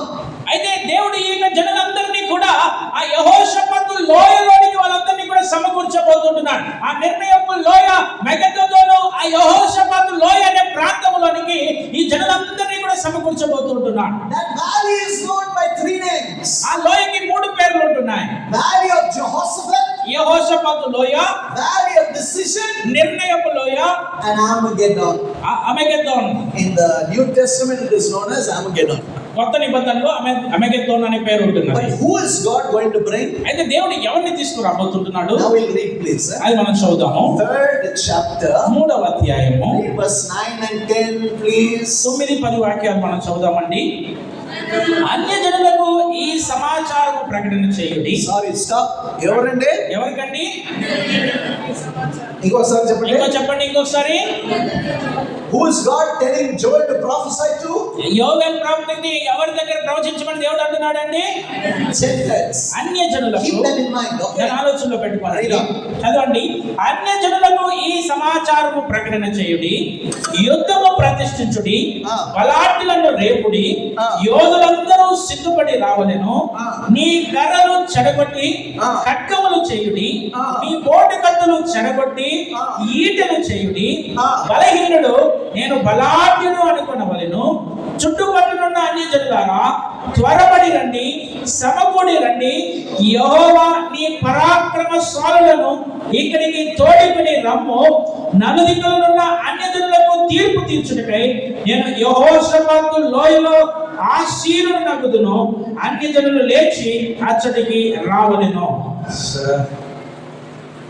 అయితే దేవుడు ఈ జనులందరినీ కూడా ఆ యెహోషాపాతు లోయలోనికి వాళ్ళందరినీ కూడా సమకూర్చబోతుంటున్నాడు. ఆ నిర్ణయపు లోయ మెగిద్దోను, ఆ యెహోషాపాతు లోయ అనే ప్రాంతంలోనికి ఈ జనులందరినీ కూడా సమకూర్చబోతుంటున్నాడు. That valley is known by 3 names. ఆ లోయకి 3 పేర్లు ఉంటున్నాయి. Valley of Jehoshaphat, యెహోషాపాతు లోయ, Valley of Decision, నిర్ణయపు లోయ, and Armageddon. అమెగెద్దోన్. In the New Testament it is known as Armageddon. కొత్త నిబంధనలో అమెగెద్దోన్ అనే పేరు ఉంటుంది. But who is God going to bring? అయితే దేవుడు ఎవరిని తీసుకురాబోతుంటున్నాడు? Now we'll read, please. అది మనం చదువుదాము. 3rd chapter, 3వ అధ్యాయము read verse 9 and 10, please. 9-10 వాక్యాలు మనం చదువుదామండి. అన్య జనులకు ఈ సమాచారము ప్రకటన చేయుడి. Sorry, stop. ఎవరండి? ఎవరికండి? ఇంకోసారి చెప్పండి. ఇంకోసారి. Who is God telling Joel to prophesy to? యోవేలు ప్రవక్తని ఎవరి దగ్గర ప్రవచించమని దేవుడు అంటున్నాడండి? Gentiles. అన్య జనులకు. Keep that in mind, okay? నేను ఆలోచనలో పెట్టుకోండి. చదవండి. అన్య జనులకు ఈ సమాచారము ప్రకటన చేయుడి, యుద్ధము ప్రతిష్ఠించుడి, బలాఢ్యులను రేపుడి, యోధులందరూ సిద్ధపడి రావలెను, నీ కర్రలు చెడగొట్టి ఖడ్గములు చేయుడి, నీ పోటు కత్తులు చెడగొట్టి ఆ. ఈటెలు చేయుడి. ఆ. బలహీనుడు నేను బలాఢ్యుడు అనుకునవలెను. చుట్టుపక్కలున్న అన్ని జనులారా త్వరపడి రండి, సమకూడి రండి. యెహోవా నీ పరాక్రమశాలులను ఇక్కడికి తోడుకుని రమ్ము. నలుదిక్కులున్న అన్యజనులకు తీర్పు తీర్చుటకై నేను యెహోషాపాతు లోయలో ఆశీనుడు నగుదును. అన్యజనులు లేచి అచ్చటికి రావలెను. Sir,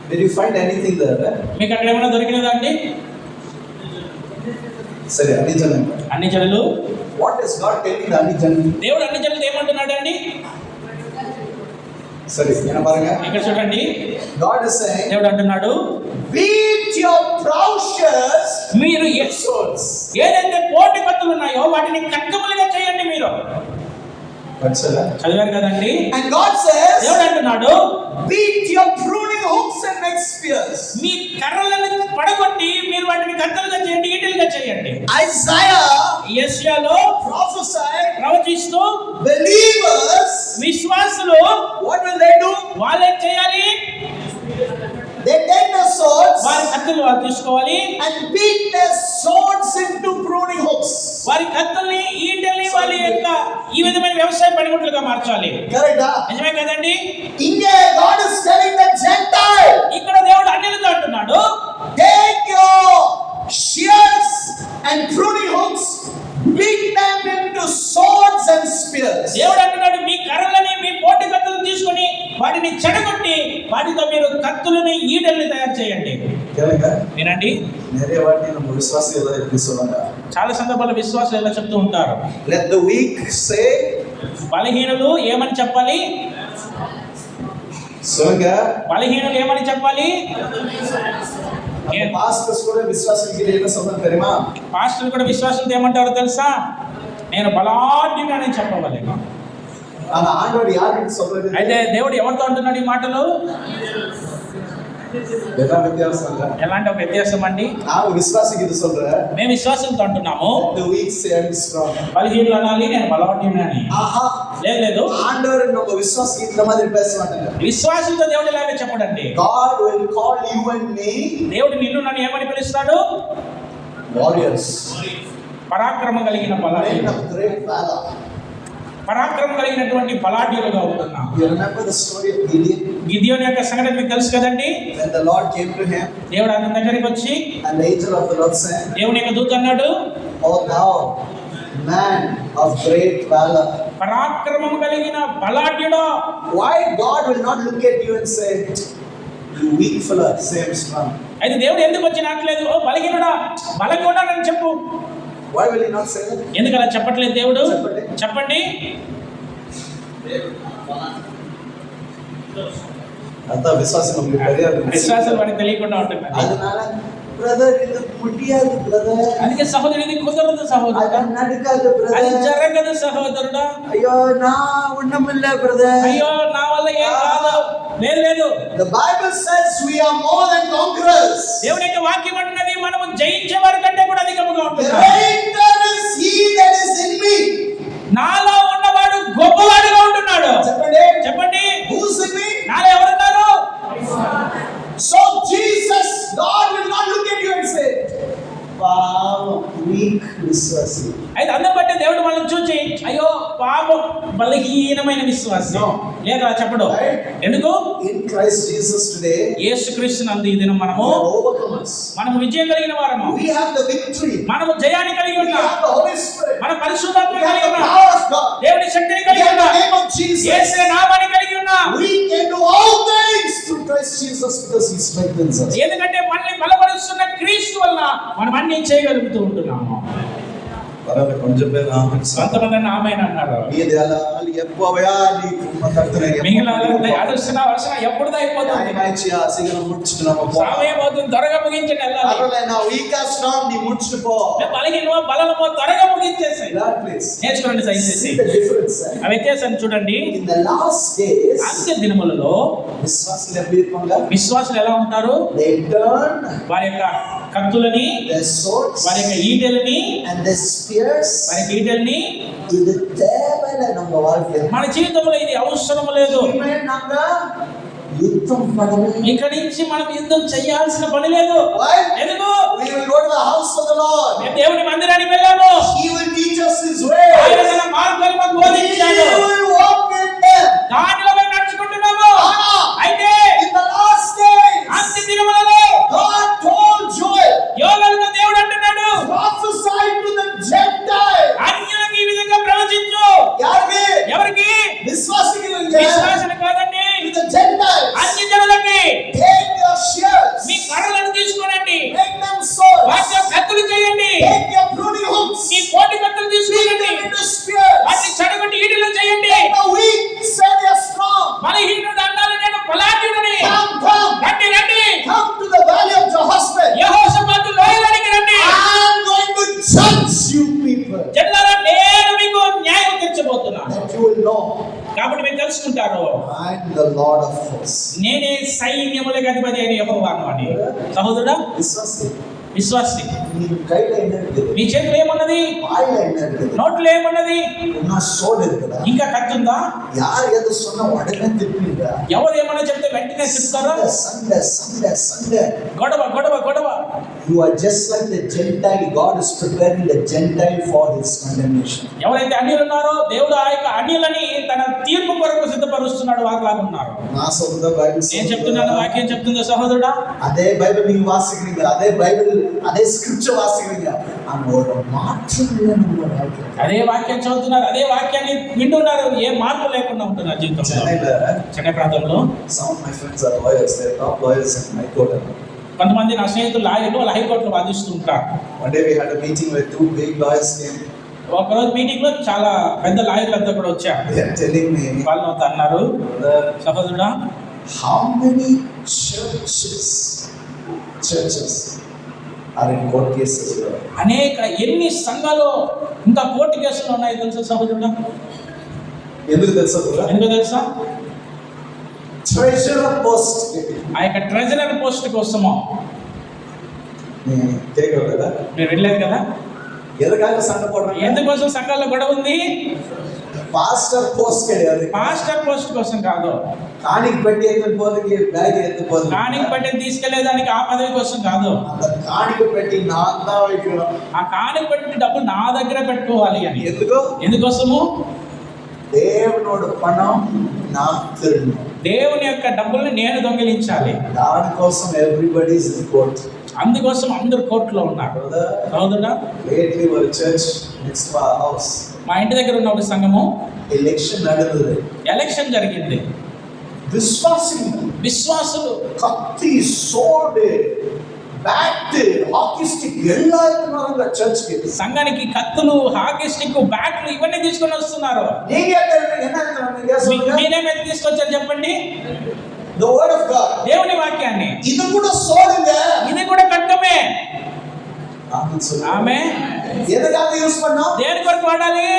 did you find anything there? మీకు అక్కడ ఏమైనా దొరికినదా అండి? సరే అన్ని జనం. అన్ని జనులు what is God telling the అన్ని జనం? దేవుడు అన్ని జనులు ఏమంటున్నాడు అండి? సరే వినపరగా ఇక్కడ చూడండి, గాడ్ ఇస్ సేయింగ్ దేవుడు అంటున్నాడు, beat your plowshares మీరు with swords. ఏదైతే పోటీ కత్తులు ఉన్నాయో వాటిని కక్కములుగా చేయండి. మీరు వచ్చలా చదివారు కదండి. and God says దేవుడు అంటున్నాడు, beat your pruning hooks and make spears. మీ కర్రలను పడగొట్టి మీరు వాటిని కత్తలుగా చేయండి, ఈటెలుగా చేయండి. Isaiah యెషయాలో prophesied ప్రవచిస్తూ believers, విశ్వాసులు what will they do? వాళ్ళేం చేయాలి? They take their swords వారి కత్తులు వారు తీసుకోవాలి, and beat their swords into pruning hooks. వారి కత్తుల్ని ఈటెల్ని వాళ్ళ యొక్క ఈ విధమైన వ్యవసాయ పనిముట్లుగా మార్చాలి. Correct? నిజమే కదండి. India, God is telling the Gentile, ఇక్కడ దేవుడు అన్యులతో అంటున్నాడు, take your shears and pruning hooks, beat them into swords and spears. దేవుడు అంటున్నాడు, మీ కర్రలని మీ పోటీ కత్తులను తీసుకొని వాటిని చెడగొట్టి వాటితో మీరు కత్తులని ఈటెల్ని తయారు చేయండి. వినండి, நிறைய வாட்டி நம்ம விசுவாசிகள் எல்லாம் எப்படி சொல்றாங்க? చాలా సందర్భాల్లో విశ్వాసులు ఎలా చెప్తూ ఉంటారు, Let the weak say, బలహీనులు ఏమని చెప్పాలి? சொல்லுங்க. బలహీనులు ఏమని చెప్పాలి? పాస్టర్స్ కూడా విశ్వాసులకి ఏమని சொல்றாங்க தெரியுமா? పాస్టర్లు కూడా విశ్వాసులతో ఏమంటారో తెలుసా? నేను బలాఢ్యుడు అని చెప్పవాలి. ஆனா ஆண்டவர் யாருக்கு சொல்றது? అయితే దేవుడు ఎవరితో అంటున్నాడు ఈ మాటలు? என்ன வித்தியாசம் இல்ல? ఎలాంటి ఒక వ్యత్యాసం అండి? நான் విశ్వాసికి ఇది சொல்றேன். మేము విశ్వాసంతో అంటున్నాము, The weak say I'm strong. బలహీనులు అనాలి, నేను బలవంతుడు అని. ஆஹா, లేదు, ஆண்டவர் நம்ம விசுவாசிக்கு இந்த மாதிரி பேச மாட்டாங்க. విశ్వాసంతో దేవుడు ఇలాగే చెప్పడండి. God will call you and me దేవుడు నిన్ను నన్ను ఏమని పిలుస్తాడు? warriors. పరాక్రమం కలిగిన Men బలాఢ్యులు, of great valor. పరాక్రమం కలిగినటువంటి బలాఢ్యులుగా ఉంటున్నాం. You remember the story of Gideon? గిద్యోను యొక్క సంగతి మీకు తెలుసు కదండి. When the Lord came to him దేవుడు అతని దగ్గరికి వచ్చి and the angel of the Lord said, దేవుని యొక్క దూత అన్నాడు, "O thou man of great valor." పరాక్రమం కలిగిన బలాఢ్యుడా. Why God will not look at you and say, "You weak fellow, say I'm strong." అయితే దేవుడు ఎందుకు వచ్చి నాట్లేదు, ఓ బలహీనుడా బలంగా నన్ను చెప్పు? Why will he not say that? ఎందుకు అలా చెప్పట్లేదు దేవుడు? చెప్పండి. చెప్పండి. அதான் விசுவாசம் நமக்கு தெரியாது. విశ్వాసాలు వాడికి తెలియకుండా ఉంటున్నాయి. அதனால பிரதர் இது முடியாது பிரதర్. అందుకే సహోదరు, ఇది కుదరదు సహోదరుడా, அது நடக்காது అది பிரதర్. జరగదు సహోదరుడా. ஐயோ நான் ஒண்ணுமில்ல பிரதர். అయ్యో నా వల్ల ఏం కాదు. లేదు లేదు, The Bible says we are more than conquerors. దేవుని యొక్క వాక్యం అంటున్నది మనము జయించే వారి కంటే కూడా అధికముగా ఉంటున్నాం. Greater is he that is in me. నాలో ఉన్నవాడు గొప్పవాడిగా ఉంటున్నాడు. చెప్పండి. చెప్పండి, Who's in me? నాలో ఎవరున్నారు? So Jesus, God will not look at you and say, "Wow, weak విశ్వాసి." అయితే అందం బట్టి దేవుడు మనల్ని చూచి అయ్యో పాపం బలహీనమైన విశ్వాసం No. లేదా చెప్పడు. Right? ఎందుకు? In Christ Jesus today, యేసుక్రీస్తు నందు ఈ దినం మనము we are overcomers. మనము విజయం కలిగిన వారము. We have the victory. మనము జయాన్ని కలిగి We ఉన్నాం. have the Holy Spirit. మన పరిశుద్ధాత్మ We have కలిగి the ఉన్నాం. power of God. దేవుని శక్తిని We కలిగి have the ఉన్నాం. name of Jesus. యేసు నామాన్ని కలిగి ఉన్నాం. We can do all things through Christ Jesus because He strengthens us. ఎందుకంటే మనల్ని బలపరుస్తున్న క్రీస్తు వలన మనం అన్ని చేయగలుగుతూ ఉంటున్నాము. பரவாயில்ல, கொஞ்சம் பேர் ஆமென் சொல்லுங்க. కొంతమంది ఆమేన్ అన్నారు. మీదెల్లాలి ఎప్పువయా నీకు కర్తనే. మిగిలిన వాళ్ళంతా అడుస్తున్న వర్షం ఎప్పుడుదా అయిపోతుంది. మైచియా సీగరం ముడిచిட்டு நம்ம போ. సమయం అవుతుంది, త్వరగా ముగించండి వెళ్ళాలి. పరవాలే, నా వీక్ ఆ స్ట్రాంగ్ నీ ముడిచిட்டு పో. బలహీనమో బలమో త్వరగా ముగించేసాయి. That please. నేర్చుకోండి దయచేసి. See the difference. ఆ వ్యత్యాసాన్ని చూడండి. In the last days, అంత్య దినములలో విశ్వాసులు எப்படி இருப்பாங்க? విశ్వాసులు ఎలా ఉంటారు? They turn వారి యొక్క కత్తులని, their swords వారి యొక్క ఈటెలని, and their spears. వారి యొక్క ఈటెల్ని இது தேவையில்ல நம்ம வாழ்க்கையில. మన జీవితంలో ఇది అవసరం లేదు. இனிமேல் நாங்க యుద్ధం పడలే. ఇక్కడి నుంచి మనం యుద్ధం చేయాల్సిన పని లేదు. Why? ఎందుకు? We will go to the house of the Lord. మేము దేవుని మందిరానికి వెళ్ళాము. He will teach us His way. ఆయన తన మార్గాలు మాకు We బోధించాడు. will walk in them. దానిలో మేము నడుచుకుంటున్నాము. అయితే In the last days, అంత్య దినములలో God told Joel, యోవేలుతో దేవుడు అంటున్నాడు, prophesy to the Gentiles. అన్యులకు ఈ విధంగా ప్రవచించు. యారికి? ఎవరికి? విశ్వాసికులకి. విశ్వాసులు కాదండి, To the Gentiles. అన్య జనులకి. Take your shears. మీ కర్రలను తీసుకోనండి, Make them swords. వాటితో కత్తులు చేయండి. Take your pruning hooks. మీ పోటీ కత్తులు Beat తీసుకోనండి, them into spears. వాటిని చెడగొట్టి ఈటెలు చేయండి. Let the weak say they are strong. బలహీనుడు అన్నాడు, నేను బలాఢ్యుడని. Come, come. రండి రండి, Come to the valley of Jehoshaphat. యెహోషాపాతు లోయలోనికి రండి. I am going to judge you people. జనులారా, నేను మీకు న్యాయం తీర్చబోతున్నా. That you will know కాబట్టి మీరు తెలుసుకుంటారు, I am the Lord of hosts. నేనే సైన్యములకు అధిపతి అయిన యెహోవాను అని. సహోదరుడా, విశ్వాసి, நீ கையில என்ன இருக்குது? నీ చేతిలో ఏమున్నది? வாயில என்ன இருக்குது? నోట్లో ఏమున్నది? இன்னும் சோல் இருக்குதா? ఇంకా కత్తుందా? யார் எது சொன்னா உடனே திருப்பீங்க. ఎవరు ఏమన్నా చెప్తే వెంటనే చెప్తారా? Sunday, Sunday, Sunday. గొడవ గొడవ గొడవ. You are just like the Gentile. God is preparing the Gentile for His condemnation. ఎవరైతే అన్యులు ఉన్నారో దేవుడు ఆ యొక్క అన్యులని తన తీర్పు కొరకు సిద్ధపరుస్తున్నాడు, వాగ్లాగా ఉన్నారు. నా సొంత బైబిల్ నేను చెప్తున్నాను, వాక్యం చెప్తుందో సహోదరుడా. அதே பைபிள் நீங்க வாசிக்கிறீங்க, அதே பைபிள் அதே ஸ்கிரிப்சர் வாசிக்கிறீங்க, ஆனா ஒரு மாற்றம் இல்லை நம்ம வாழ்க்கையில. అదే వాక్యం చదువుతున్నారు, అదే వాక్యాన్ని వింటున్నారు, ఏ మార్పు లేకుండా ఉంటున్నారు జీవితంలో. చెన్నై ప్రాంతంలో some of my friends are lawyers, they are top lawyers in my court. కొంతమంది నా స్నేహితులు లాయర్లు, వాళ్ళు హైకోర్టులో వాదిస్తూ ఉంటారు. One day we had a meeting where two big lawyers came. ఒకరోజు మీటింగ్ లో చాలా పెద్ద లాయర్లు అంతా కూడా వచ్చారు. They are telling me, వాళ్ళు నాతో అన్నారు, సహోదరుడా, how many churches are in court cases? అనేక ఎన్ని సంఘాలు ఇంకా కోర్టు కేసులు ఉన్నాయి తెలుసా సహోదరుడా? ఎందుకు తెలుసా? ఎందుకు తెలుసా? ట్రెజరర్ పోస్ట్, ఆ యొక్క ట్రెజరర్ పోస్ట్ కోసము. కేకలేదా? మీరు వెళ్ళలేదు కదా? ఎదగాక సంఘ పోవడం ఎందుకోసం సంఘాల్లో గొడవ ఉంది? పాస్టర్ పోస్ట్ கிடையாது. పాస్టర్ పోస్ట్ కోసం కాదు, కానికి పెట్టి ఎత్తుపోదికి బ్యాగ్ ఎత్తుపోది, కానికి పట్టి తీసుకెళ్లేదానికి ఆ పదవి కోసం కాదు. அந்த కానికి పెట్టి నాందా வைக்கணும், ఆ కానికి పెట్టి డబ్బు నా దగ్గర పెట్టుకోవాలి అని. ఎందుకు? ఎందుకోసము? దేవునోడు పణం నా తిరును, దేవుని యొక్క డబ్బుల్ని నేను దొంగిలించాలి. దానికోసం ఎవ్రీబడి ఇస్ ఇన్ కోర్ట్. అందుకోసం అందరు కోర్టులో ఉన్నారు. అవునా? Lately were church next to our house, మా ఇంటి దగ్గర ఉన్న ఒక సంఘము ఎలక్షన్ నడుతుంది. ఎలక్షన్ జరిగింది. విశ్వాసులు కత్తి, సోడ్, బ్యాట్, హాకీ స్టిక్ ఎలా ఇస్తున్నారు చర్చ్కి. సంఘానికి కత్తులు, హాకీ స్టిక్, బ్యాట్లు ఇవన్నీ తీసుకొని వస్తున్నారు. మీరేమైతే తీసుకొచ్చారు చెప్పండి? The word of God, దేవుని వాక్యాన్ని. ఇది కూడా సోడుங்க, ఇది కూడా కట్టమే. ఆమె எதுக்காக யூஸ் பண்ணோம்? దేని కొరకు వాడాలి?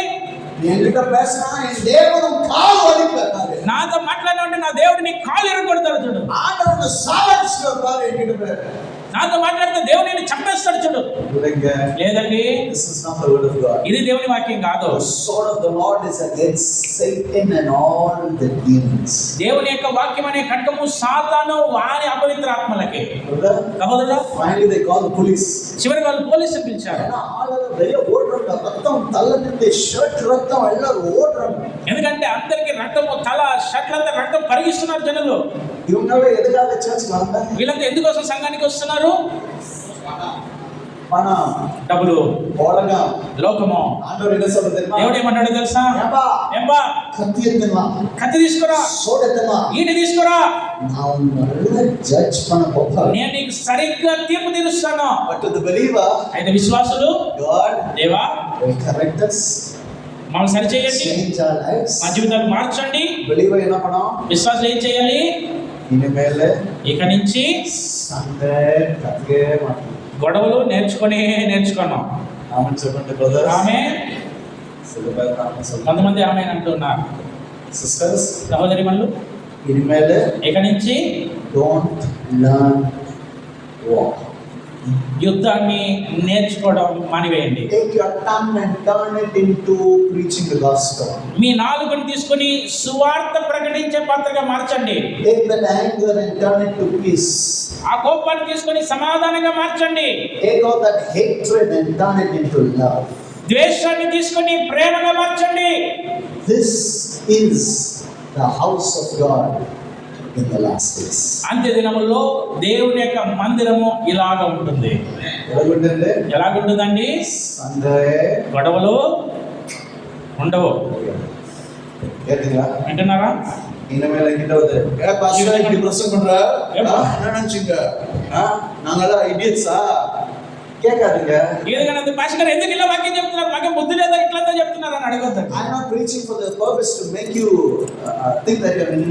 என்கிட்ட பேசினா என் தேவனும் கால் வலிப்பாரு. నాతో మాట్లాడిన నా దేవుడు నీ కాలు ఎరగొడతాడు చూడు. ஆண்டவன் சாவடிச்சு பாரு என்கிட்ட பேரு. నాతో మాట్లాడితే దేవుడు నిన్ను చంపేస్తాడు చూడు. లేదండి, This is not the word of God. ఇది దేవుని వాక్యం కాదు. The sword of the Lord is against Satan and all the demons. దేవుని యొక్క వాక్యం అనే ఖడ్గము సాతాను వారి అపవిత్ర ఆత్మలకి. సహోదరుడా, Finally they call the police. చివరికి వాళ్ళు పోలీసులు పిలిచారు. రక్తం తల నుండి షర్ట్ రక్తం ఎల్లరూ ఓడ్రం. ఎందుకంటే అందరికి రక్తము, తల షర్ట్లంతా రక్తం పరిగిస్తున్నారు జనులు. ఇవన్నవే ఎదుగాల చర్చ్ వల్ల వీళ్ళంతా ఎందుకోసం సంఘానికి వస్తున్నారు? మన డబ్బులు, ఓడగా, లోకము. ఆండోర్ என்ன சொல்றது தெரியுமா? దేవుడు ఏమంటాడో తెలుసా? ఏంబా కత్తి ఎత్తునా, కత్తి తీసుకురా, సోడ్ ఎత్తునా, ఈటె తీసుకురా, నా நல்ல జడ్జ్ మన గొప్ప, నేను నీకు సరిగ్గా తీర్పు తీరుస్తాను. బట్ టు ది బిలీవర్, అయితే విశ్వాసులు, గాడ్ దేవా will correct us, మమ్మల్ని సరి చేయండి, change our lives. మా జీవితాలు మార్చండి. బిలీవర్ என்ன பண்ணோம்? విశ్వాసులు ఏం చేయాలి? ఇనిమేలే ఇక నుంచి సండే కత్తిగే మాట, గొడవలు నేర్చుకున్నాం. ఆమె చెప్పండి బ్రదర్. ఆమె కొంతమంది ఆమె అంటున్నారు. సిస్టర్స్, సహోదరి మనులు, ఇనిమేలే ఇక నుంచి డోంట్ లర్న్ వాక్. యుద్ధాన్ని నేర్చుకోవడం మానివేయండి. Take your tongue and turn it into preaching the gospel. మీ నాలుకను తీసుకొని సువార్త ప్రకటించే పాత్రగా మార్చండి. Take that anger and turn it to peace. ఆ కోపాన్ని తీసుకొని సమాధానంగా మార్చండి. Take out that hatred and turn it into love. ద్వేషాన్ని తీసుకొని ప్రేమగా మార్చండి. This is the house of God in the last days. అంత్య దినముల్లో దేవుని యొక్క మందిరము ఇలాగ ఉంటుంది. ఎలాగుంటుందండి? Sunday. గొడవలు ఉండవు. వింటున్నారా? இனிமேல் என்கிட்ட வந்து பாஸ்டர் இப்படி பிரசங்கம் பண்ற என்ன நினைச்சீங்க நாங்களா இடியட்ஸா கேட்காதீங்க. ఏదైనా పాస్టర్ ఎందుకు ఇలా వాక్యం చెప్తున్నారు, మాకే బుద్ధి లేదా ఇట్లా చెప్తున్నారు అని అడగొద్దు. I am not preaching for the purpose to make you think that you are an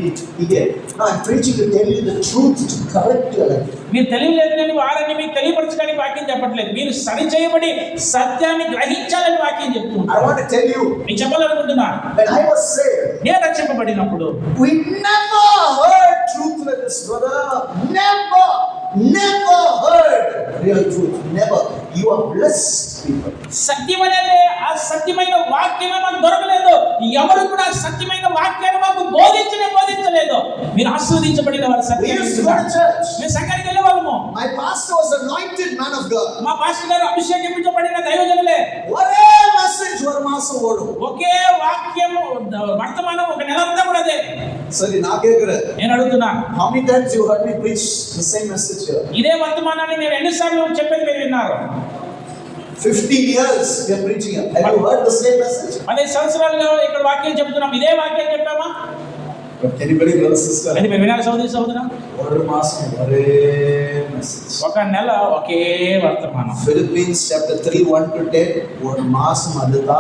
idiot. No, I am preaching to tell you the truth, to correct your life. మీరు తెలియలేదని వారిని మీకు తెలియపరచడానికి వాక్యం చెప్పట్లేదు, మీరు సరి చేయబడి సత్యాన్ని గ్రహించాలని వాక్యం చెప్తున్నారు. I want to tell you, నేను చెప్పాలనుకుంటున్నా, when I was saved, నేను రక్షింపబడినప్పుడు we never heard truth like this, brother. Never heard real truth. Never. You are blessed people. సత్యం అనేది ఆ సత్యమైన వాక్యమే మాకు దొరకలేదు. ఎవరు కూడా సత్యమైన వాక్యాన్ని మాకు బోధించలేదు. మీరు ఆశీర్వదించబడిన వారు. We used to go to church. మేము సంఘానికి వెళ్ళేవాళ్ళము. My pastor was anointed man of God. మా పాస్టర్ గారు అభిషేకించబడిన దైవజనులే. ఒకే మెసేజ్ ఒక మాసం ఓడు. ఒకే వాక్యము వర్తమానం ఒక నెలంతా కూడా అదే. సరే నా కేకురే. నేను అడుగుతున్నా, how many times you heard me preach the same message here? ఇదే వర్తమానాన్ని నేను ఎన్నిసార్లు చెప్పేది మీరు విన్నారు? 15 years we are preaching here. Have you heard the same message? 10 సంవత్సరాలుగా ఇక్కడ వాక్యం చెప్తున్నాం. ఇదే వాక్యం చెప్పామా? But anybody else sister? అది మీరు వినాలి సోదరా. ఒక మాసం ఒకే మెసేజ్. ఒక నెల ఒకే వర్తమానం. Philippians chapter 3 1 to 10 ఒక మాసం అదదా.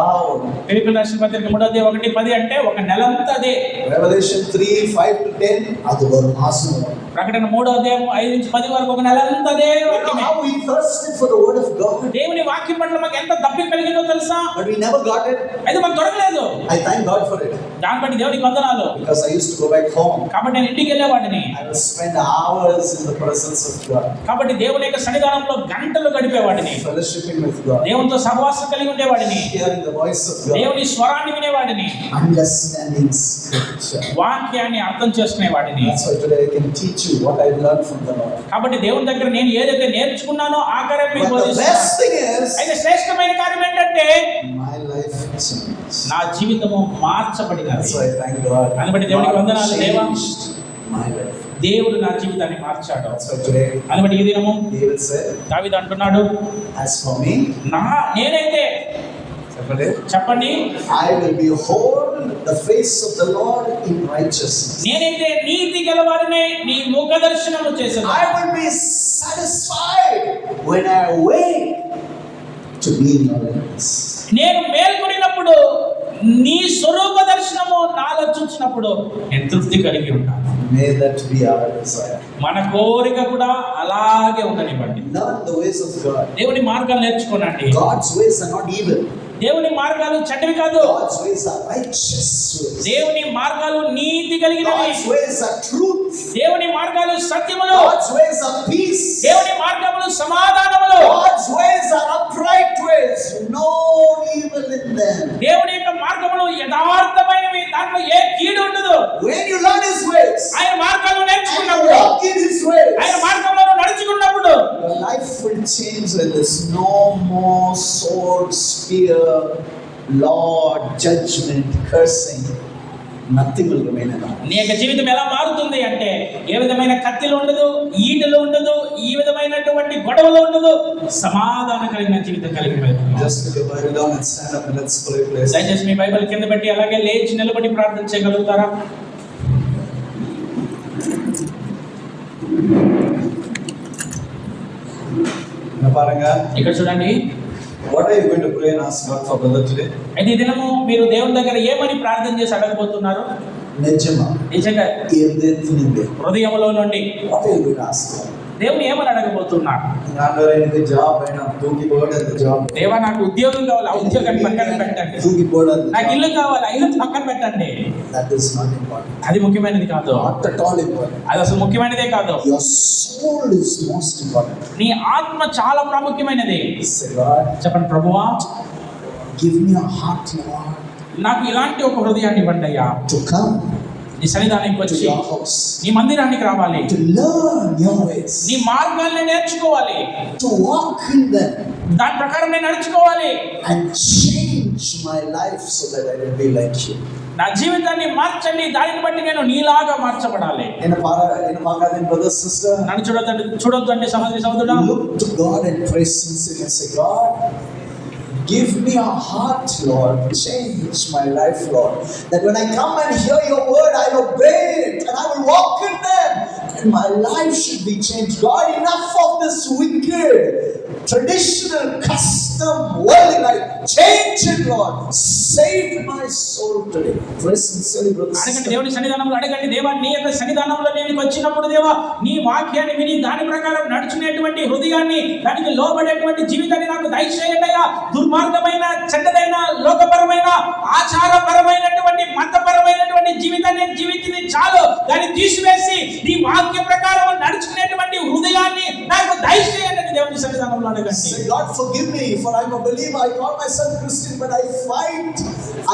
ఫిలిప్పీయుల రాసిన పత్రిక 3:1-10 అంటే ఒక నెలంతా అదే. Revelation 3:5 to 10 అది ఒక మాసం. ప్రకటన 3:5-10 వరకు ఒక నెలంతా అదే వాక్యమే. How we thirsted for the word of God. దేవుని వాక్యం పట్ల మాకు ఎంత దప్పిక కలిగిందో తెలుసా? But we never got it. అది మనకు దొరకలేదు. I thank God for it. దాన్ని బట్టి దేవునికి వందనాలు. Because I used to go back home. కాబట్టి నేను ఇంటికి వెళ్ళేవాడిని. I would spend hours in the presence of God. కాబట్టి దేవుని యొక్క సన్నిధానంలో గంటలు గడిపేవాడిని. Fellowshipping with God. దేవునితో సహవాసం కలిగి ఉండేవాడిని. Hearing the voice of God. దేవుని స్వరాన్ని వినేవాడిని. Understanding scripture. వాక్యాన్ని అర్థం చేసుకునేవాడిని. That's why today I can teach you what I learned from the Lord. కాబట్టి దేవుని దగ్గర నేను ఏదైతే నేర్చుకున్నానో ఆ కార్యం మీకు But the బోధిస్తున్నాను. best thing is అయితే శ్రేష్టమైన కార్యం ఏంటంటే my life changed. నా జీవితము మార్చబడినది. That's why I thank God. దాన్ని బట్టి దేవునికి వందనాలు. దేవా, My life. దేవుడు నా జీవితాన్ని మార్చాడు. That's why today దాన్ని బట్టి ఈ దినము David said, దావీదు అంటున్నాడు, as for me, నేనైతే చెప్పండి, I will behold the face of the Lord in righteousness. నేనైతే నీతి గలవాడినే నీ ముఖ దర్శనము చేసేది. I will be satisfied when I awake to be in your likeness. నేను మేల్కొనినప్పుడు నీ స్వరూప దర్శనము నాలో చూచినప్పుడు నేను తృప్తి కలిగి ఉంటాను. May that be our desire. మన కోరిక కూడా అలాగే ఉండనివ్వండి. Learn the ways of God. దేవుని మార్గాలు నేర్చుకోనండి. God's ways are not evil. దేవుని మార్గాలు చెడ్డవి కాదు. God's ways are righteous ways. దేవుని మార్గాలు నీతి కలిగినవి. God's ways are truth. దేవుని మార్గాలు సత్యములు. God's ways are peace. దేవుని మార్గములు సమాధానములు. God's ways are upright ways. No evil in them. దేవుని యొక్క మార్గములు యథార్థమైనవి, దాంట్లో ఏ కీడు ఉండదు. When you learn His ways, ఆయన మార్గాలు and నేర్చుకున్నప్పుడు, walk in His ways, ఆయన మార్గంలో నడుచుకున్నప్పుడు your life will change like this. No more sword, spear, Lord, judgment, cursing. Nothing will remain in our life. నీ యొక్క జీవితం ఎలా మారుతుంది అంటే ఏ విధమైన కత్తిలు ఉండదు, ఈటలు ఉండదు, ఈ విధమైనటువంటి గొడవలు ఉండదు, సమాధానం కలిగిన జీవితం కలిగి వెళ్తుంది. Just put your Bible down and stand up and let's pray, please. దయచేసి మీ బైబిల్ కింద పెట్టి అలాగే లేచి నిలబడి ప్రార్థన చేయగలుగుతారా? ఇక్కడ చూడండి. What are you going to pray and ask God for, brother, today? అయితే ఈ దినము మీరు దేవుని దగ్గర ఏమని ప్రార్థన చేసి అడగబోతున్నారు? నిజమా నిజంగా హృదయంలో నుండి హృదయంలో నుండి what are you going to ask God? దేవుని ఏమని అడగబోతున్నాడు? నాకు జాబ్ అయినా తూగిపోవడం జాబ్. దేవా నాకు ఉద్యోగం కావాలి, ఆ ఉద్యోగాన్ని పక్కన పెట్టండి. తూగిపోవడం. నాకు ఇల్లు కావాలి, ఆ ఇల్లు పక్కన పెట్టండి. That is not important. అది ముఖ్యమైనది కాదు. Not at all important. అది అసలు ముఖ్యమైనదే కాదు. Your soul is most important. నీ ఆత్మ చాలా ప్రాముఖ్యమైనది. Say, God, చెప్పండి, ప్రభువా give me a heart, Lord, నాకు ఇలాంటి ఒక హృదయాన్ని ఇవ్వండి అయ్యా. to come నీ సన్నిధానానికి to వచ్చి your house, నీ మందిరానికి రావాలి, to learn your ways, నీ మార్గాల్ని నేర్చుకోవాలి, to walk in them, దాని ప్రకారం నేను నడుచుకోవాలి, and change my life so that I will be like you. నా జీవితాన్ని మార్చండి, దానిని బట్టి నేను నీలాగా మార్చబడాలి. In a brother, sister, నన్ను చూడొద్దండి సహోదరి సహోదరుడా. look to God and pray sincerely and say, God, give me a heart, Lord. Change my life, Lord. That when I come and hear your word, I will obey it and I will walk in them. And my life should be changed. God, enough of this wicked, traditional, custom, worldly life. Change it, Lord. Save my soul today. Pray sincerely, brothers. అడగండి, దేవుని సన్నిధానంలో అడగండి. దేవా నీ యొక్క సన్నిధానంలో నేను వచ్చినప్పుడు దేవా నీ వాక్యాన్ని విని దాని ప్రకారం నడుచుకునేటువంటి హృదయాన్ని, దానికి లోబడేటువంటి జీవితాన్ని నాకు దయచేయండి అయ్యా. దుర్మార్గమైన, చెడ్డదైన, లోకపరమైన, ఆచారపరమైనటువంటి, మతపరమైనటువంటి జీవితాన్ని నేను జీవించింది చాలు, దాన్ని తీసివేసి నీ వాక్య ప్రకారం నడుచుకునేటువంటి హృదయాన్ని నాకు దయచేయండి అని దేవుని సన్నిధానంలో అడగండి. Say, God, forgive me, for I'm a believer. I call myself Christian, but I fight,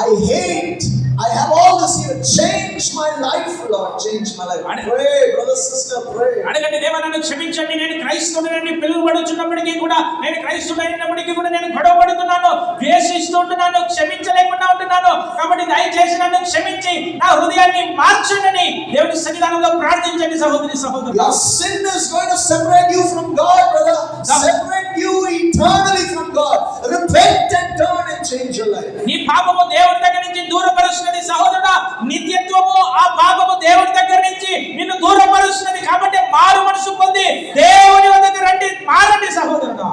I hate, I have all this here. Change my life, Lord. Change my life. Pray, brother, sister, pray. అడగండి, దేవా నన్ను క్షమించండి, నేను క్రైస్తవుడిని పిలువబడుచున్నప్పటికీ కూడా, నేను క్రైస్తవుడైనప్పటికీ కూడా నేను గొడవపడుతున్నాను, ద్వేషిస్తుంటున్నాను, క్షమించలేకుండా ఉంటున్నాను. కాబట్టి దయచేసి నన్ను క్షమించి నా హృదయాన్ని మార్చండి దేవుని సన్నిధానంలో ప్రార్థించండి సహోదరి సహోదరులు. Your sin is going to separate you from God, brother. Separate you eternally from God. Repent and turn and change your life. నీ పాపము దేవుడి దగ్గర నుంచి దూరపరుస్తున్నది సహోదరుడా. నిత్యత్వము ఆ పాపము దేవుడి దగ్గర నుంచి నిన్ను దూరపరుస్తున్నది. కాబట్టి మారు మనసు పొంది దేవుని వద్దకు రండి, మారండి సహోదరుడా.